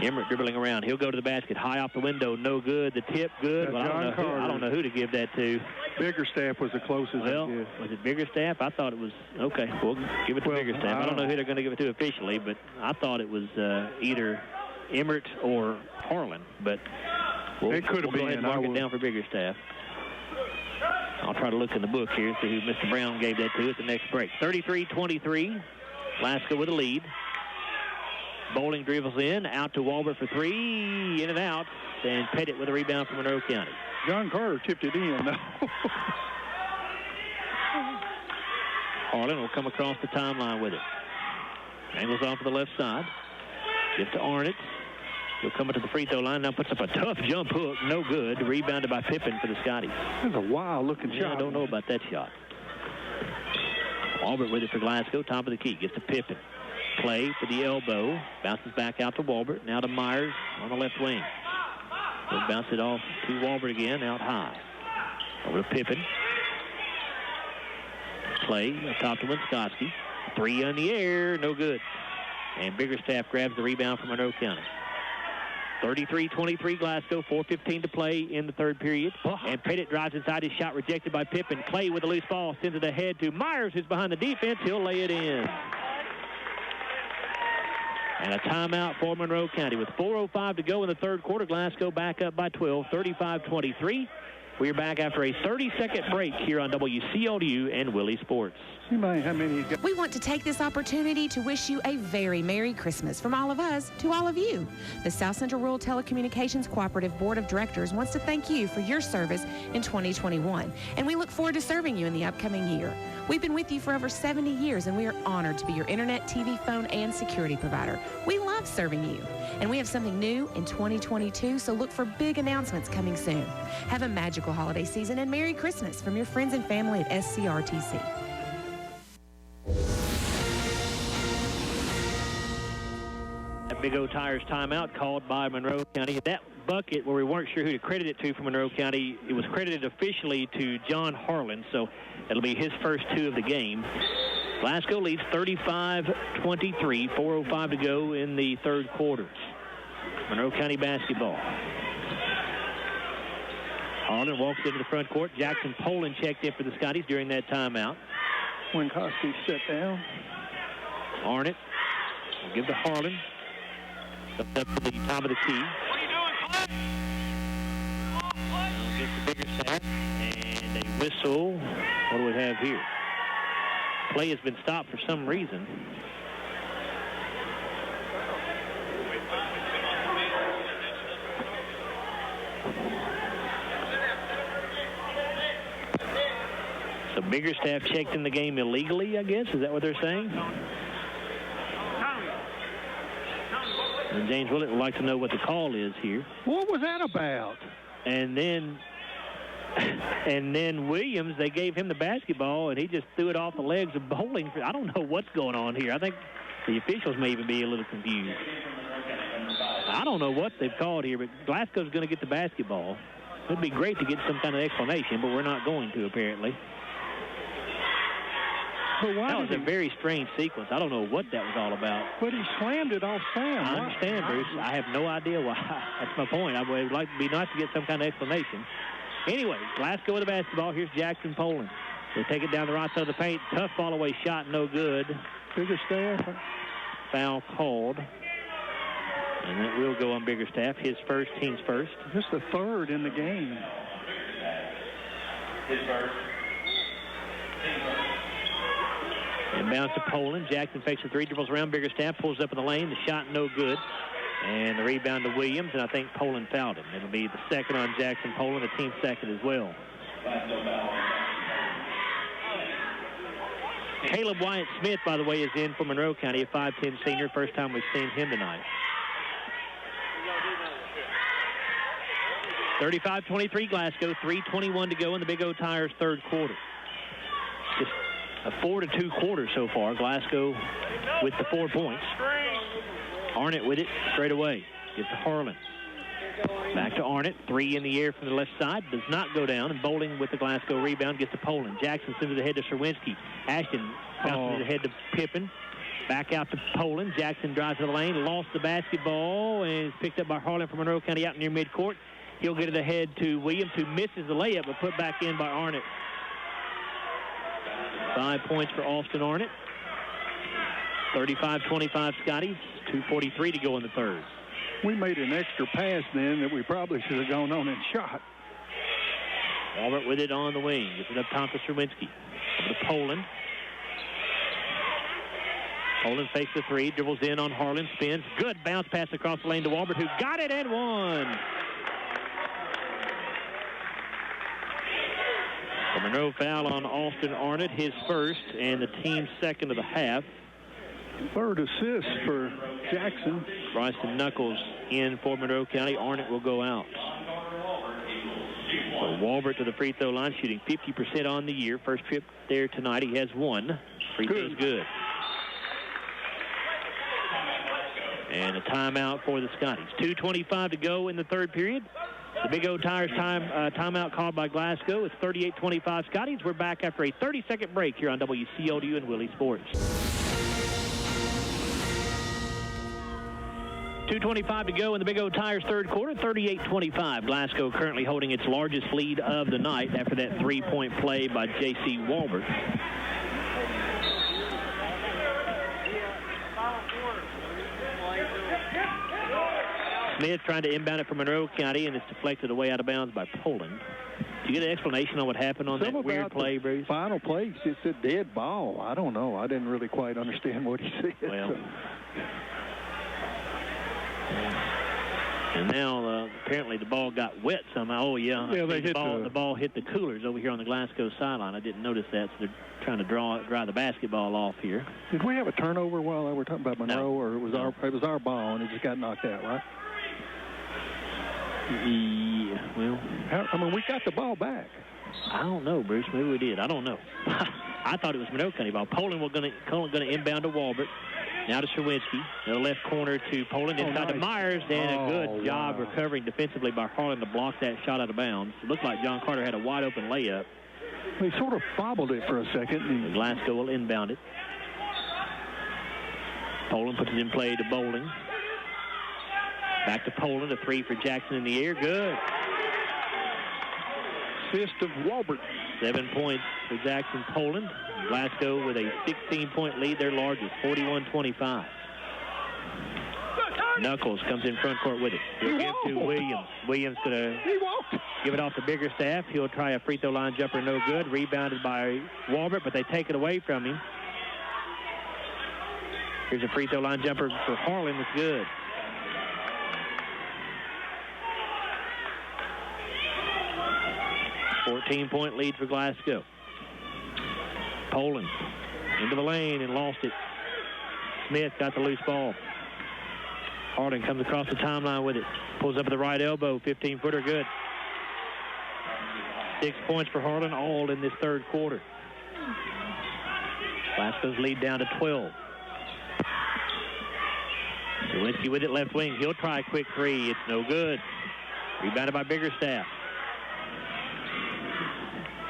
Emmert dribbling around. He'll go to the basket. High off the window. No good. The tip, good. Well, I don't know who to give that to. Biggerstaff was the closest. Well, was it Biggerstaff? I thought it was. Okay, we'll give it to Biggerstaff. I don't know who they're going to give it to officially, but I thought it was either Emmert or Harlan. But it could have been. Go ahead and mark it down for Biggerstaff. I'll try to look in the book here and see who Mr. Brown gave that to at the next break. 33-23. Glasgow with a lead. Bowling dribbles in, out to Walbert for three, in and out. and Pettit with a rebound from Monroe County. John Carter tipped it in, though. Harlan will come across the timeline with it. Angles off to the left side. Gives to Arnott. He'll come up to the free throw line. Now puts up a tough jump hook. No good. Rebounded by Pippin for the Scotties. That's a wild-looking shot. I don't know about that shot. Walbert with it for Glasgow. Top of the key. Gets to Pippin. Play for the elbow. Bounces back out to Walbert. Now to Myers on the left wing. He'll bounce it off to Walbert again. Out high. Over to Pippin. Play. Top to Winskoski. Three on the air. No good. And Biggerstaff grabs the rebound from Monroe County. 33-23 Glasgow, 4:15 to play in the third period. And Pettit drives inside, his shot rejected by Pippin. Clay with a loose ball sends it ahead to Myers, who's behind the defense. He'll lay it in. And a timeout for Monroe County. With 4:05 to go in the third quarter, Glasgow back up by 12, 35-23. We're back after a 30-second break here on WCLU and Willie Sports. You might have many. We want to take this opportunity to wish you a very Merry Christmas from all of us to all of you. The South Central Rural Telecommunications Cooperative Board of Directors wants to thank you for your service in 2021, and we look forward to serving you in the upcoming year. We've been with you for over 70 years, and we are honored to be your internet, TV, phone, and security provider. We love serving you, and we have something new in 2022, so look for big announcements coming soon. Have a magical holiday season and Merry Christmas from your friends and family at SCRTC. That Big O Tires timeout called by Monroe County. That bucket where we weren't sure who to credit it to from Monroe County, it was credited officially to John Harlan, so it'll be his first two of the game. Glasgow leads 35-23, 4:05 to go in the third quarter. Monroe County basketball. Harlan walks into the front court. Jackson Poland checked in for the Scotties during that timeout. Winskoski set down. Arnott will give to Harlan. Up to the top of the key. What are you doing, Clint? Gets the Biggerstaff and a whistle. What do we have here? Play has been stopped for some reason. So Biggerstaff checked in the game illegally, I guess. Is that what they're saying? And James Willett would like to know what the call is here. What was that about? And then Williams, they gave him the basketball, and he just threw it off the legs of Bowling. I don't know what's going on here. I think the officials may even be a little confused. I don't know what they've called here, but Glasgow's going to get the basketball. It'd be great to get some kind of explanation, but we're not going to, apparently. That was a very strange sequence. I don't know what that was all about. But he slammed it off Sam. I understand, Bruce. I have no idea why. That's my point. I would like to be nice to get some kind of explanation. Anyway, Glasgow with the basketball. Here's Jackson Poland. They take it down the right side of the paint. Tough fall away shot, no good. Biggerstaff. Foul called. And that will go on Biggerstaff. His first, team's first. Just the third in the game. His first. Inbounds to Poland. Jackson fakes a three, dribbles around Biggerstaff, pulls up in the lane. The shot no good. And the rebound to Williams, and I think Poland fouled him. It'll be the second on Jackson Poland, the team second as well. Caleb Wyatt-Smith, by the way, is in for Monroe County, a 5'10 senior. First time we've seen him tonight. 35-23 Glasgow, 3:21 to go in the Big O Tires third quarter. Just a 4-2 quarter so far. Glasgow with the 4 points. Arnott with it straight away. Gets to Harlan. Back to Arnott. Three in the air from the left side. Does not go down. And Bowling with the Glasgow rebound gets to Poland. Jackson sends it ahead to Serwinski. Ashton bounces it ahead to Pippin. Back out to Poland. Jackson drives to the lane. Lost the basketball and is picked up by Harlan from Monroe County out near midcourt. He'll get it ahead to Williams, who misses the layup but put back in by Arnott. 5 points for Austin Arnott. 35-25 Scotties. 2:43 to go in the third. We made an extra pass then that we probably should have gone on and shot. Walbert with it on the wing. Gets it up top to Serwinski. Over to Poland. Poland fakes the three. Dribbles in on Harlan. Spins. Good bounce pass across the lane to Walbert, who got it and won. A Monroe foul on Austin Arnott, his first, and the team's second of the half. Third assist for Jackson. Bryson Knuckles in for Monroe County. Arnott will go out. So Walbert to the free throw line, shooting 50% on the year. First trip there tonight. He has one. Free throw's good. And a timeout for the Scotties. 2:25 to go in the third period. The Big O Tires timeout called by Glasgow. It's 38-25 Scotties. We're back after a 30-second break here on WCLU and Willie Sports. 2:25 to go in the Big O Tires third quarter. 38-25. Glasgow currently holding its largest lead of the night after that three-point play by J.C. Walbert. Smith trying to inbound it from Monroe County, and it's deflected away out of bounds by Poland. Did you get an explanation on what happened on that weird play, Bruce? Final play, it's a dead ball. I don't know. I didn't really quite understand what he said. Well, and now apparently the ball got wet somehow. Oh, yeah. Yeah, the ball hit the coolers over here on the Glasgow sideline. I didn't notice that, so they're trying to dry the basketball off here. Did we have a turnover while they were talking about Monroe, No. or it was our ball and it just got knocked out, right? Yeah, well, I mean, we got the ball back. I don't know, Bruce. Maybe we did. I don't know. I thought it was Monroe County ball. Poland going to inbound to Walbert. Now to Sherwinski. The left corner to Poland. Inside to Myers. And a good job recovering defensively by Harlan to block that shot out of bounds. It looked like John Carter had a wide open layup. He sort of bobbled it for a second. And Glasgow will inbound it. Poland puts it in play to Bowling. Back to Poland. A three for Jackson in the air. Good. Assist of Walbert. 7 points for Jackson Poland. Glasgow with a 16-point lead, their largest, 41-25. Knuckles comes in front court with it. He'll give to Williams. Williams going to give it off to Biggerstaff. He'll try a free throw line jumper, no good. Rebounded by Walbert, but they take it away from him. Here's a free throw line jumper for Harlan. It's good. Point lead for Glasgow. Poland into the lane and lost it. Smith got the loose ball. Harlan comes across the timeline with it. Pulls up at the right elbow. 15-footer good. 6 points for Harlan, all in this third quarter. Glasgow's lead down to 12. Zawinski with it, left wing. He'll try a quick three. It's no good. Rebounded by Biggerstaff.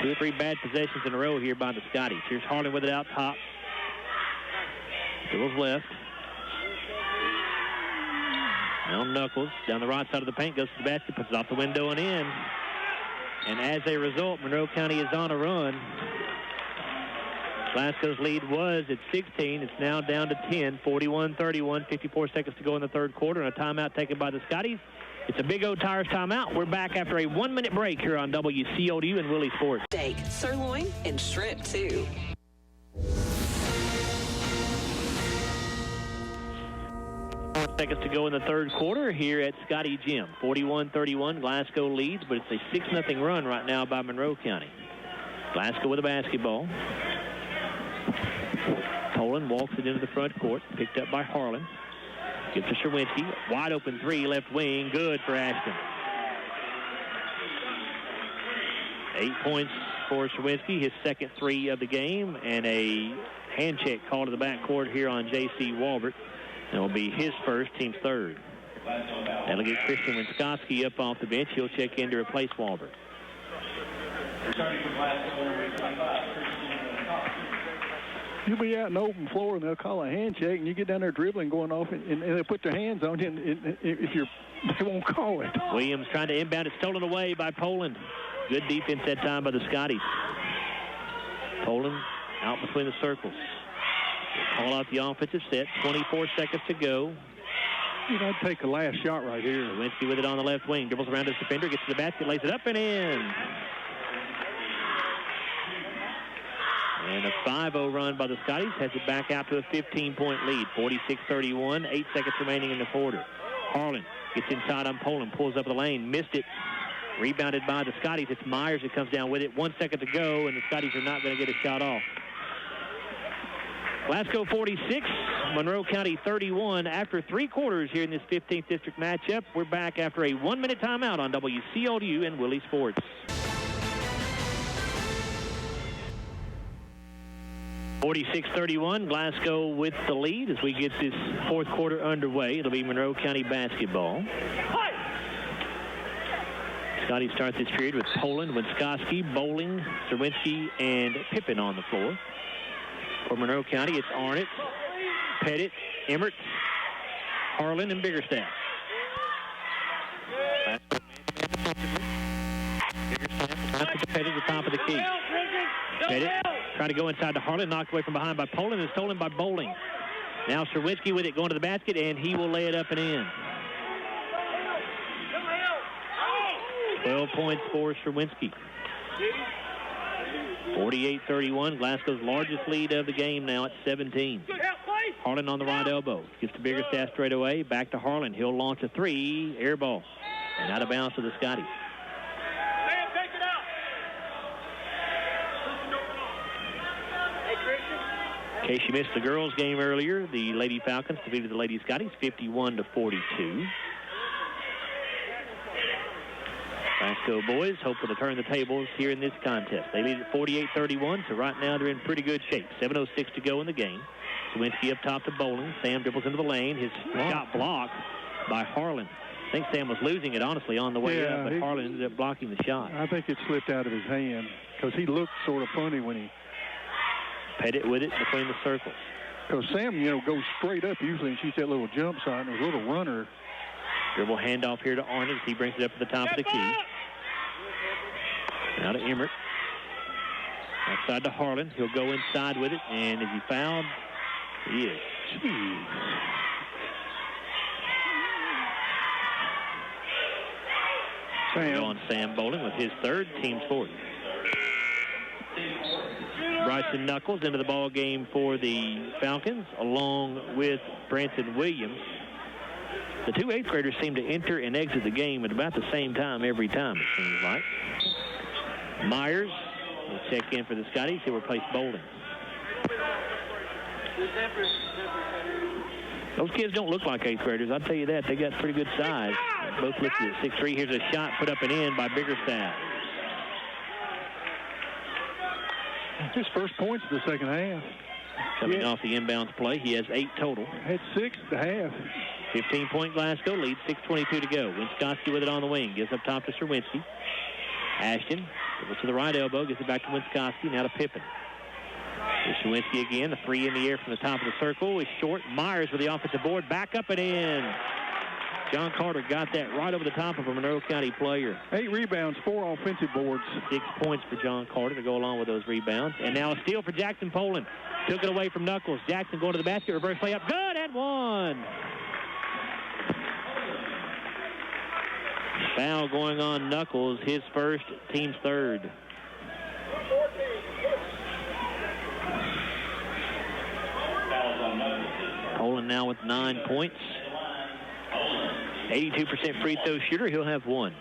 2 or 3 bad possessions in a row here by the Scotties. Here's Harlan with it out top. Goes left. Now Knuckles down the right side of the paint, goes to the basket, puts it off the window and in. And as a result, Monroe County is on a run. Glasgow's lead was at 16. It's now down to 10, 41-31, 54 seconds to go in the third quarter, and a timeout taken by the Scotties. It's a Big O Tires timeout. We're back after a 1-minute break here on WCLU and Willie Sports. Steak, sirloin, and shrimp, too. Seconds to go in the third quarter here at Scottie Gym. 41-31, Glasgow leads, but it's a 6-0 run right now by Monroe County. Glasgow with a basketball. Poland walks it into the front court, picked up by Harlan. Gives to Sherwinski. Wide open three, left wing. Good for Ashton. 8 points for Sherwinski, his second three of the game, and a hand check called to the backcourt here on J.C. Walbert. It will be his first, team's third. That'll get Christian Winskowski up off the bench. He'll check in to replace Walbert. You'll be out in the open floor, and they'll call a hand check, and you get down there dribbling, going off, and they'll put their hands on you, and they won't call it. Williams trying to inbound it, stolen away by Poland. Good defense that time by the Scotties. Poland out between the circles. Call out the offensive set. 24 seconds to go. You know, take the last shot right here. Lewinsky with it on the left wing. Dribbles around his defender, gets to the basket, lays it up and in. And a 5-0 run by the Scotties has it back out to a 15-point lead. 46-31, 8 seconds remaining in the quarter. Harlan gets inside on Poland, pulls up the lane, missed it. Rebounded by the Scotties. It's Myers that comes down with it. 1 second to go, and the Scotties are not going to get a shot off. Glasgow 46, Monroe County 31. After 3 quarters here in this 15th District matchup, we're back after a 1-minute timeout on WCLU and Willie Sports. (46-31), Glasgow with the lead as we get this 4th quarter underway. It'll be Monroe County basketball. Scottie starts this period with Poland, Winskoski, Bowling, Serwinski, and Pippin on the floor. For Monroe County, it's Arnott, Pettit, Emmert, Harlan, and Biggerstaff. Biggerstaff, Pettit at the top of the key. Pettit tried to go inside to Harlan, knocked away from behind by Poland, and stolen by Bowling. Now Serwinski with it going to the basket, and he will lay it up and in. 12 points for Serwinski. 48-31, Glasgow's largest lead of the game now at 17. Harlan on the right elbow. Gives to Biggerstaff straight away. Back to Harlan. He'll launch a 3. Air ball. And out of bounds to the Scotties. In case you missed the girls' game earlier, the Lady Falcons defeated the Lady Scotties 51-42. Glasgow boys hopeful to turn the tables here in this contest. They lead at 48-31, so right now they're in pretty good shape. 7:06 to go in the game. Serwinski up top to Bowling. Sam dribbles into the lane. His shot blocked by Harlan. I think Sam was losing it, honestly, on the way up, but Harlan ended up blocking the shot. I think it slipped out of his hand because he looked sort of funny when he... Pettit with it between the circles. Because Sam, goes straight up usually and shoots that little jump shot, and a little runner. Dribble handoff here to Arnott as he brings it up to the top of the key. Now to Emmert. Outside to Harlan. He'll go inside with it, and is he fouled? He is. Jeez. On Sam Bowling with his 3rd, team's 4th. Bryson Knuckles into the ball game for the Falcons, along with Branson Williams. The 2 8th graders seem to enter and exit the game at about the same time every time, it seems like. Myers will check in for the Scotties. He'll replace Bowling. Those kids don't look like 8th graders. I'll tell you that. They got pretty good size. Both listed at 6'3". Here's a shot put up and in by Biggerstaff. His first points of the second half. Coming off the inbounds play, he has 8 total. Had 6 at the half. 15-point Glasgow lead, 6:22 to go. Winskoski with it on the wing. Gives up top to Serwinski. Ashton goes to the right elbow. Gives it back to Winskoski. Now to Pippin. Here's Serwinski again. The 3 in the air from the top of the circle is short. Myers with the offensive board. Back up and in. John Carter got that right over the top of a Monroe County player. 8 rebounds, 4 offensive boards. 6 points for John Carter to go along with those rebounds. And now a steal for Jackson Poland. Took it away from Knuckles. Jackson going to the basket. Reverse layup. Good and 1. Foul going on Knuckles. His first, team's 3rd. Poland now with 9 points. 82% free throw shooter. He'll have 1.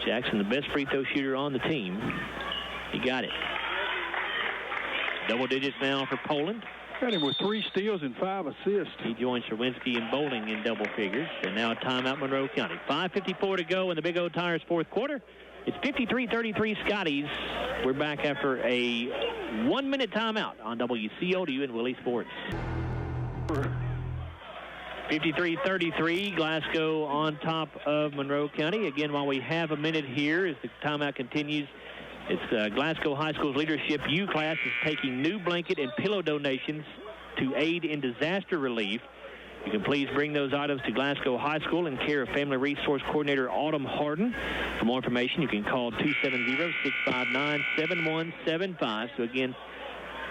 Jackson, the best free throw shooter on the team. He got it. Double digits now for Poland. Got him with 3 steals and 5 assists. He joins Serwinski and Bowling in double figures. And now a timeout, Monroe County. 5:54 to go in the Big O Tires 4th quarter. It's 53-33 Scotties. We're back after a 1-minute timeout on WCLU and Willie Sports. 53-33, Glasgow on top of Monroe County. Again, while we have a minute here as the timeout continues, it's Glasgow High School's Leadership U class is taking new blanket and pillow donations to aid in disaster relief. You can please bring those items to Glasgow High School in care of Family Resource Coordinator Autumn Harden. For more information, you can call 270-659-7175. So again,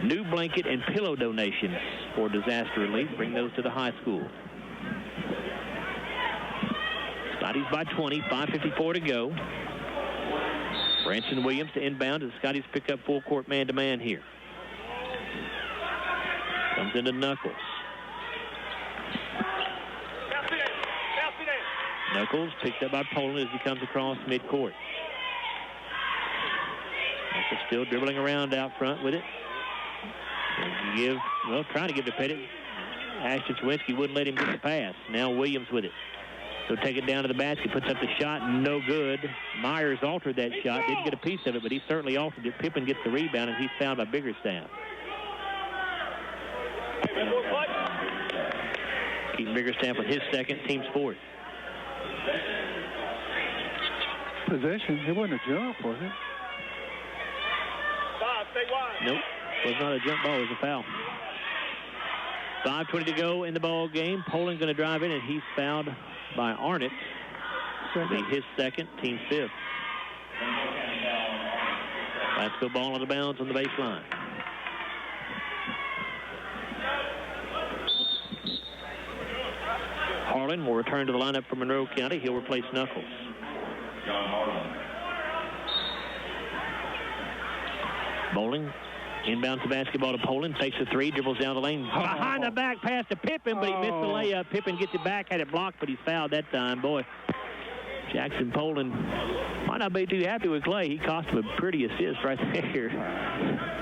new blanket and pillow donations for disaster relief. Bring those to the high school. Scotties by 20, 5:54 to go. Branson Williams to inbound as Scotties pick up full court man-to-man here. Comes into Knuckles. Knuckles picked up by Poland as he comes across midcourt. Glasgow still dribbling around out front with it. Trying to give to Pettit. Ashton Sawinski wouldn't let him get the pass. Now Williams with it. So take it down to the basket, puts up the shot, no good. Myers altered that shot, didn't get a piece of it, but he certainly altered it. Pippen gets the rebound, and he's fouled by Biggerstaff. Keaton Biggerstaff with his second, team's fourth. Possession, it wasn't a jump, was it? Nope, it was not a jump ball, it was a foul. 5:20 to go in the ball game. Poland going to drive in, and he's fouled by Arnott. It'll be his second, team's fifth. Glasgow ball out of bounds on the baseline. Harlan will return to the lineup for Monroe County. He'll replace Knuckles. Bowling inbounds the basketball to Poland, takes a three, dribbles down the lane. Behind the back pass to Pippen, but he missed the layup. Pippen gets it back, had it blocked, but he's fouled that time. Boy, Jackson Poland might not be too happy with Clay. He cost him a pretty assist right there.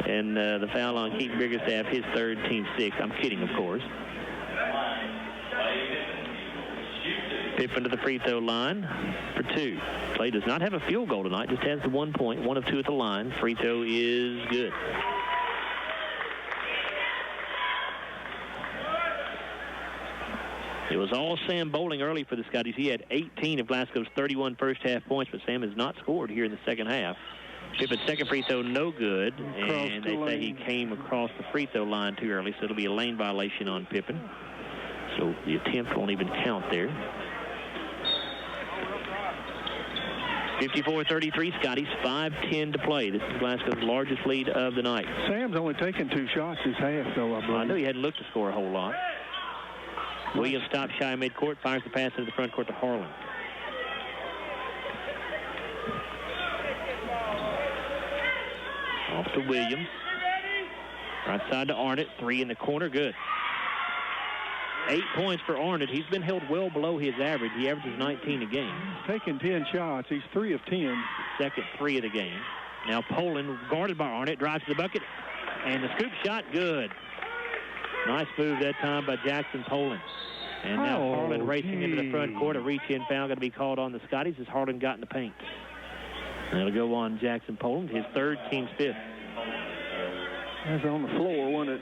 And the foul on Keaton Biggerstaff, his third, team sixth. I'm kidding, of course. Pippen to the free throw line for two. Clay does not have a field goal tonight, just has the 1 point, 1 of 2 at the line. Free throw is good. It was all Sam Bowling early for the Scotties. He had 18 of Glasgow's 31 first-half points, but Sam has not scored here in the second half. Pippen's second free throw, no good, and they say he came across the free throw line too early, so it'll be a lane violation on Pippen. So the attempt won't even count there. 54-33, Scotties, 5:10 to play. This is Glasgow's largest lead of the night. Sam's only taken 2 shots this half, though, I believe. I know he hadn't looked to score a whole lot. Williams stops shy midcourt, fires the pass into the front court to Harlan. Off to Williams. Right side to Arnott. 3 in the corner. Good. 8 points for Arnott. He's been held well below his average. He averages 19 a game. He's taken 10 shots. He's 3 of 10. Second 3 of the game. Now Poland, guarded by Arnott, drives to the bucket. And the scoop shot, good. Nice move that time by Jackson Poland. And now Harlan racing into the front court. A reach-in foul going to be called on the Scotties as Harlan got in the paint. That'll go on Jackson Poland, his third, team's fifth. That's on the floor, wasn't it?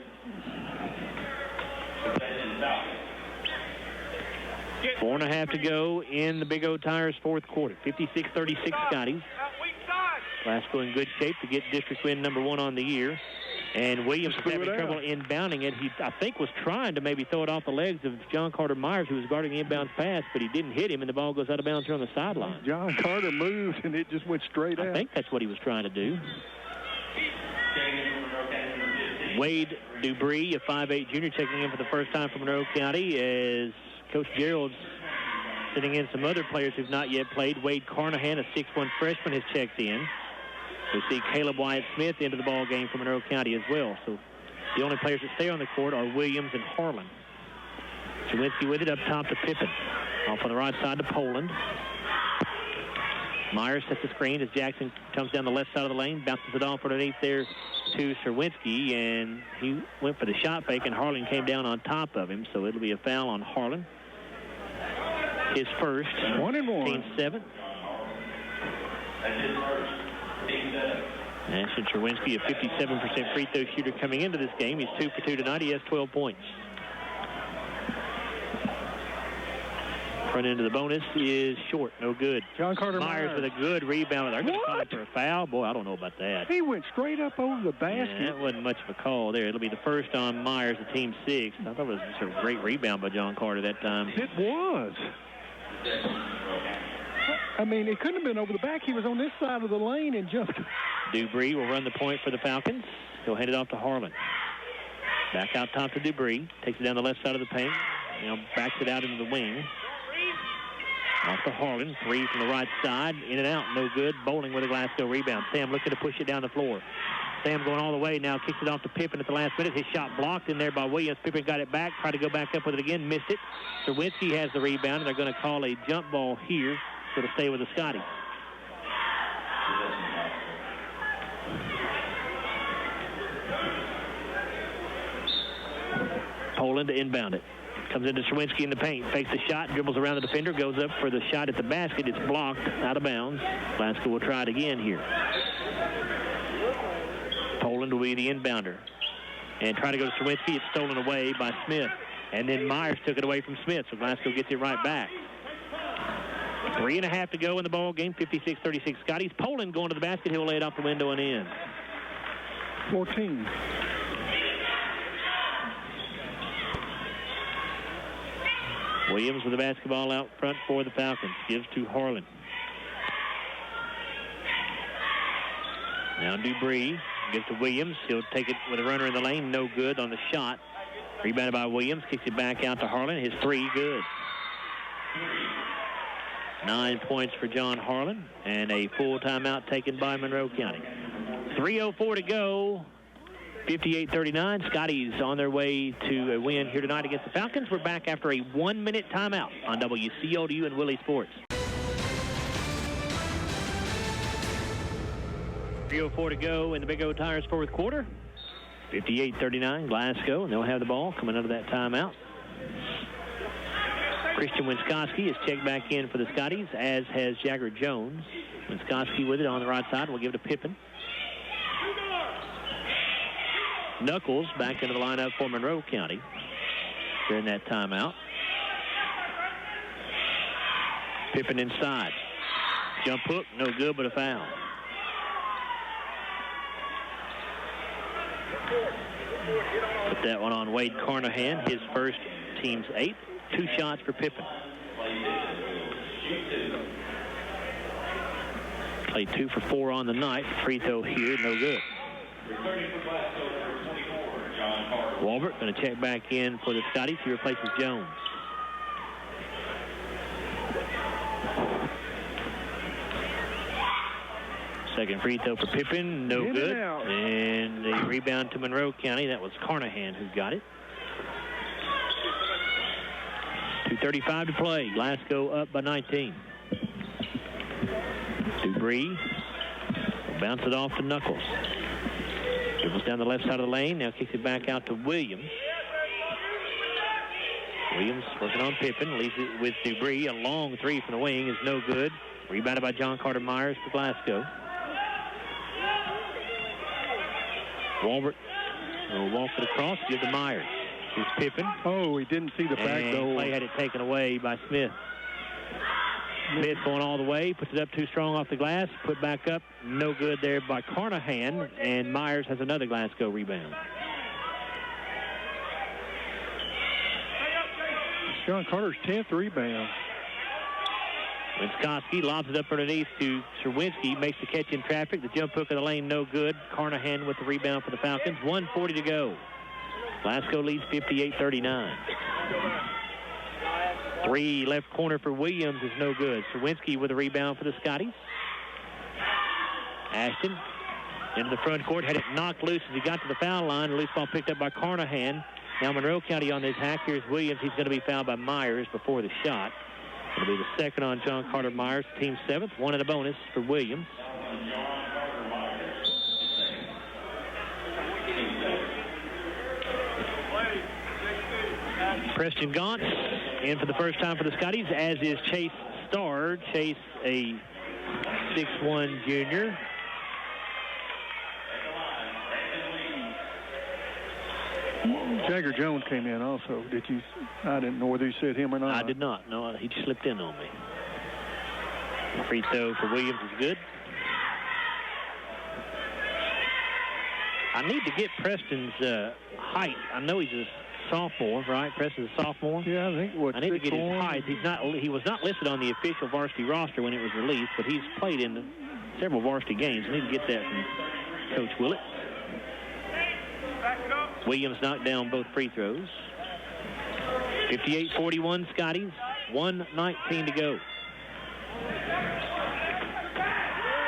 Four and a half to go in the Big O Tires fourth quarter. 56-36 Scotties. Glasgow in good shape to get district win number 1 on the year. And Williams was having trouble inbounding it. He, I think, was trying to maybe throw it off the legs of John Carter Myers, who was guarding the inbounds pass, but he didn't hit him, and the ball goes out of bounds here on the sideline. John Carter moved, and it just went straight out. I think that's what he was trying to do. Wade Dubree, a 5'8 junior, checking in for the first time for Monroe County, as Coach Gerald's sitting in some other players who've not yet played. Wade Carnahan, a 6'1 freshman, has checked in. We see Caleb Wyatt-Smith into the ball game for Monroe County as well. So the only players that stay on the court are Williams and Harlan. Sawinski with it up top to Pippen. Off on the right side to Poland. Myers sets the screen as Jackson comes down the left side of the lane, bounces it off underneath there to Sawinski, and he went for the shot fake, and Harlan came down on top of him, so it'll be a foul on Harlan. His first. 1-1. Team 7. That's his first. Ashton Sherwinski, a 57% free throw shooter coming into this game. He's 2 for 2 tonight. He has 12 points. Front end of the bonus is short. No good. John Carter Myers with a good rebound. They're going to call him for a foul. Boy, I don't know about that. He went straight up over the basket. Yeah, that wasn't much of a call there. It'll be the first on Myers, the team 6. I thought it was just a great rebound by John Carter that time. It was. I mean, it couldn't have been over the back. He was on this side of the lane and jumped. Dubree will run the point for the Falcons. He'll hand it off to Harlan. Back out top to Dubree. Takes it down the left side of the paint. Now backs it out into the wing. Off to Harlan. 3 from the right side. In and out. No good. Bowling with a Glasgow rebound. Sam looking to push it down the floor. Sam going all the way. Now kicks it off to Pippen at the last minute. His shot blocked in there by Williams. Pippen got it back. Tried to go back up with it again. Missed it. Sawinski has the rebound, and they're going to call a jump ball here. So to stay with the Scotties. Poland to inbound it. Comes into Sherwinski in the paint. Fakes the shot. Dribbles around the defender. Goes up for the shot at the basket. It's blocked. Out of bounds. Glasgow will try it again here. Poland will be the inbounder. And try to go to Sherwinski. It's stolen away by Smith. And then Myers took it away from Smith. So Glasgow gets it right back. 3.5 to go in the ball game. 56-36 Scotties. Poland going to the basket. He'll lay it off the window and in. 14. Williams with the basketball out front for the Falcons. Gives to Harlan. Now Dubree gives to Williams. He'll take it with a runner in the lane. No good on the shot. Rebounded by Williams. Kicks it back out to Harlan. His three, good. 9 points for John Harlan. And a full timeout taken by Monroe County. 3:04 to go. 58-39. Scotties on their way to a win here tonight against the Falcons. We're back after a 1-minute timeout on WCLU and Willie Sports. 3:04 to go in the Big O Tires fourth quarter. 58-39 Glasgow, and they'll have the ball coming out of that timeout. Christian Winskoski is checked back in for the Scotties, as has Jagger Jones. Winskoski with it on the right side. We'll give it to Pippin. Knuckles back into the lineup for Monroe County during that timeout. Pippin inside. Jump hook, no good, but a foul. Put that one on Wade Carnahan, his first, team's 8th. 2 shots for Pippin. Played 2 for 4 on the night. Free throw here, no good. Walbert going to check back in for the Scotties. He replaces Jones. Second free throw for Pippin, no good. And the rebound to Monroe County. That was Carnahan who got it. 2:35 to play. Glasgow up by 19. Dubree will bounce it off to Knuckles. Dribbles down the left side of the lane. Now kicks it back out to Williams. Williams working on Pippin. Leaves it with Dubree. A long three from the wing is no good. Rebounded by John Carter Myers for Glasgow. Walbert will walk it across. Give to Myers. Here's Pippin. Oh, he didn't see the back door. Clay had it taken away by Smith. Smith going all the way, puts it up too strong off the glass, put back up, no good there by Carnahan, and Myers has another Glasgow rebound. John Carter's 10th rebound. Winskoski lobs it up underneath to Sherwinski, makes the catch in traffic. The jump hook in the lane, no good. Carnahan with the rebound for the Falcons. 1:40 to go. Glasgow leads 58-39. 3 left corner for Williams is no good. Sherwinski with a rebound for the Scotties. Ashton into the front court, had it knocked loose as he got to the foul line. The loose ball picked up by Carnahan. Now Monroe County on this hack. Here's Williams. He's going to be fouled by Myers before the shot. It'll be the second on John Carter Myers, team 7th. 1 and a bonus for Williams. Preston Gaunt in for the first time for the Scotties, as is Chase Starr. Chase, a 6'1 junior. Jagger Jones came in also. Did you? I didn't know whether you said him or not. I did not. No, he just slipped in on me. Free throw for Williams is good. I need to get Preston's height. I know he's a sophomore, right? Preston's a sophomore. Yeah, I think I need to get his height. He was not listed on the official varsity roster when it was released, but he's played in several varsity games. I need to get that from Coach Willett. Williams knocked down both free throws. 58-41 Scotties. 1:19 to go.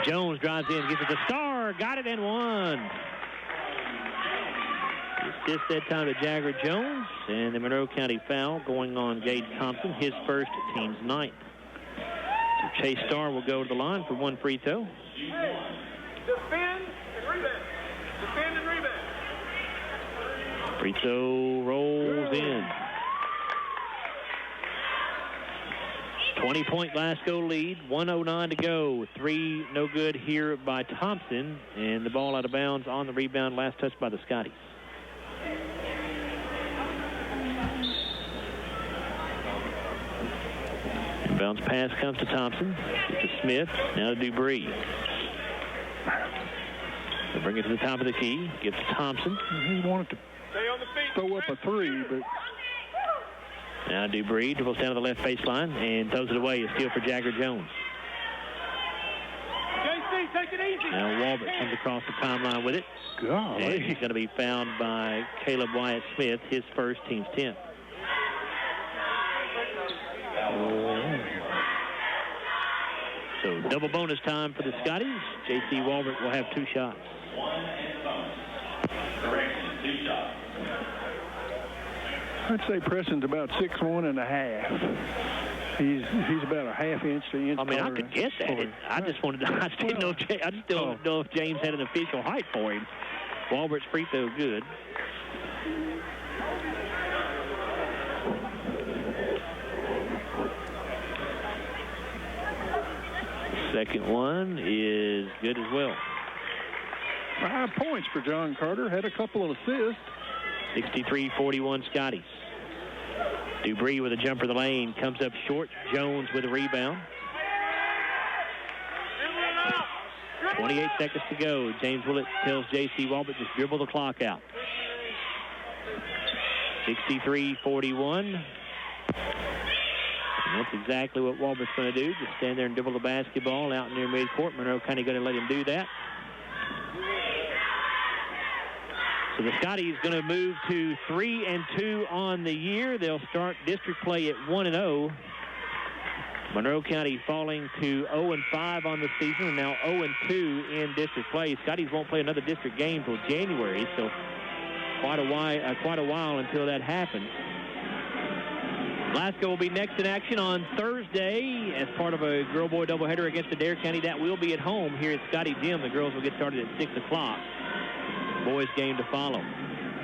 Jones drives in, gives it to Starr. Got it and won. Assist that time to Jagger Jones, and the Monroe County foul going on Gage Thompson, his first, team's 9th. So Chase Starr will go to the line for 1 free throw. Defend and rebound. Defend and rebound. Free throw rolls in. 20-point Glasgow lead, 1:09 to go. 3 no good here by Thompson, and the ball out of bounds on the rebound, last touch by the Scotties. Bounce pass comes to Thompson. Gets to Smith. Now to Dubree. They bring it to the top of the key. Gets to Thompson. He wanted to throw up a 3, but... Now Dubree dribbles down to the left baseline and throws it away. A steal for Jagger Jones. JC, take it easy. Now Walbert comes across the timeline with it. Golly. And he's going to be fouled by Caleb Wyatt Smith, his first, team's 10th. So double bonus time for the Scotties. J.C. Walbert will have 2 shots. Correction, 2 shots. I'd say Preston's about 6'1 and a half. He's about a half inch to inch. I mean, I could guess that. I just wanted to. I just didn't know. I just don't know if James had an official height for him. Walbert's free throw good. Second one is good as well. 5 points for John Carter. Had a couple of assists. 63-41 Scotties. Dubree with a jumper to the lane. Comes up short. Jones with a rebound. 28 seconds to go. James Willett tells J.C. Walbert just dribble the clock out. 63-41. And that's exactly what Walbert's going to do. Just stand there and dribble the basketball out near midcourt. Monroe County going to let him do that. So the Scotties going to move to 3-2 on the year. They'll start district play at 1-0. Monroe County falling to 0-5 on the season, and now 0-2 in district play. Scotties won't play another district game until January, so quite a while until that happens. Glasgow will be next in action on Thursday as part of a girl-boy doubleheader against Adair County. That will be at home here at Scottie Gym. The girls will get started at 6 o'clock. Boys game to follow.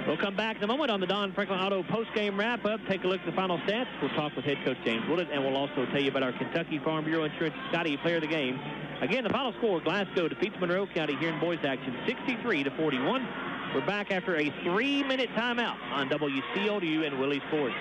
We'll come back in a moment on the Don Franklin Auto post-game wrap-up. Take a look at the final stats. We'll talk with head coach James Willett, and we'll also tell you about our Kentucky Farm Bureau Insurance Scottie player of the game. Again, the final score, Glasgow defeats Monroe County here in boys action, 63-41. We're back after a 3-minute timeout on WCLU and Willie Sports.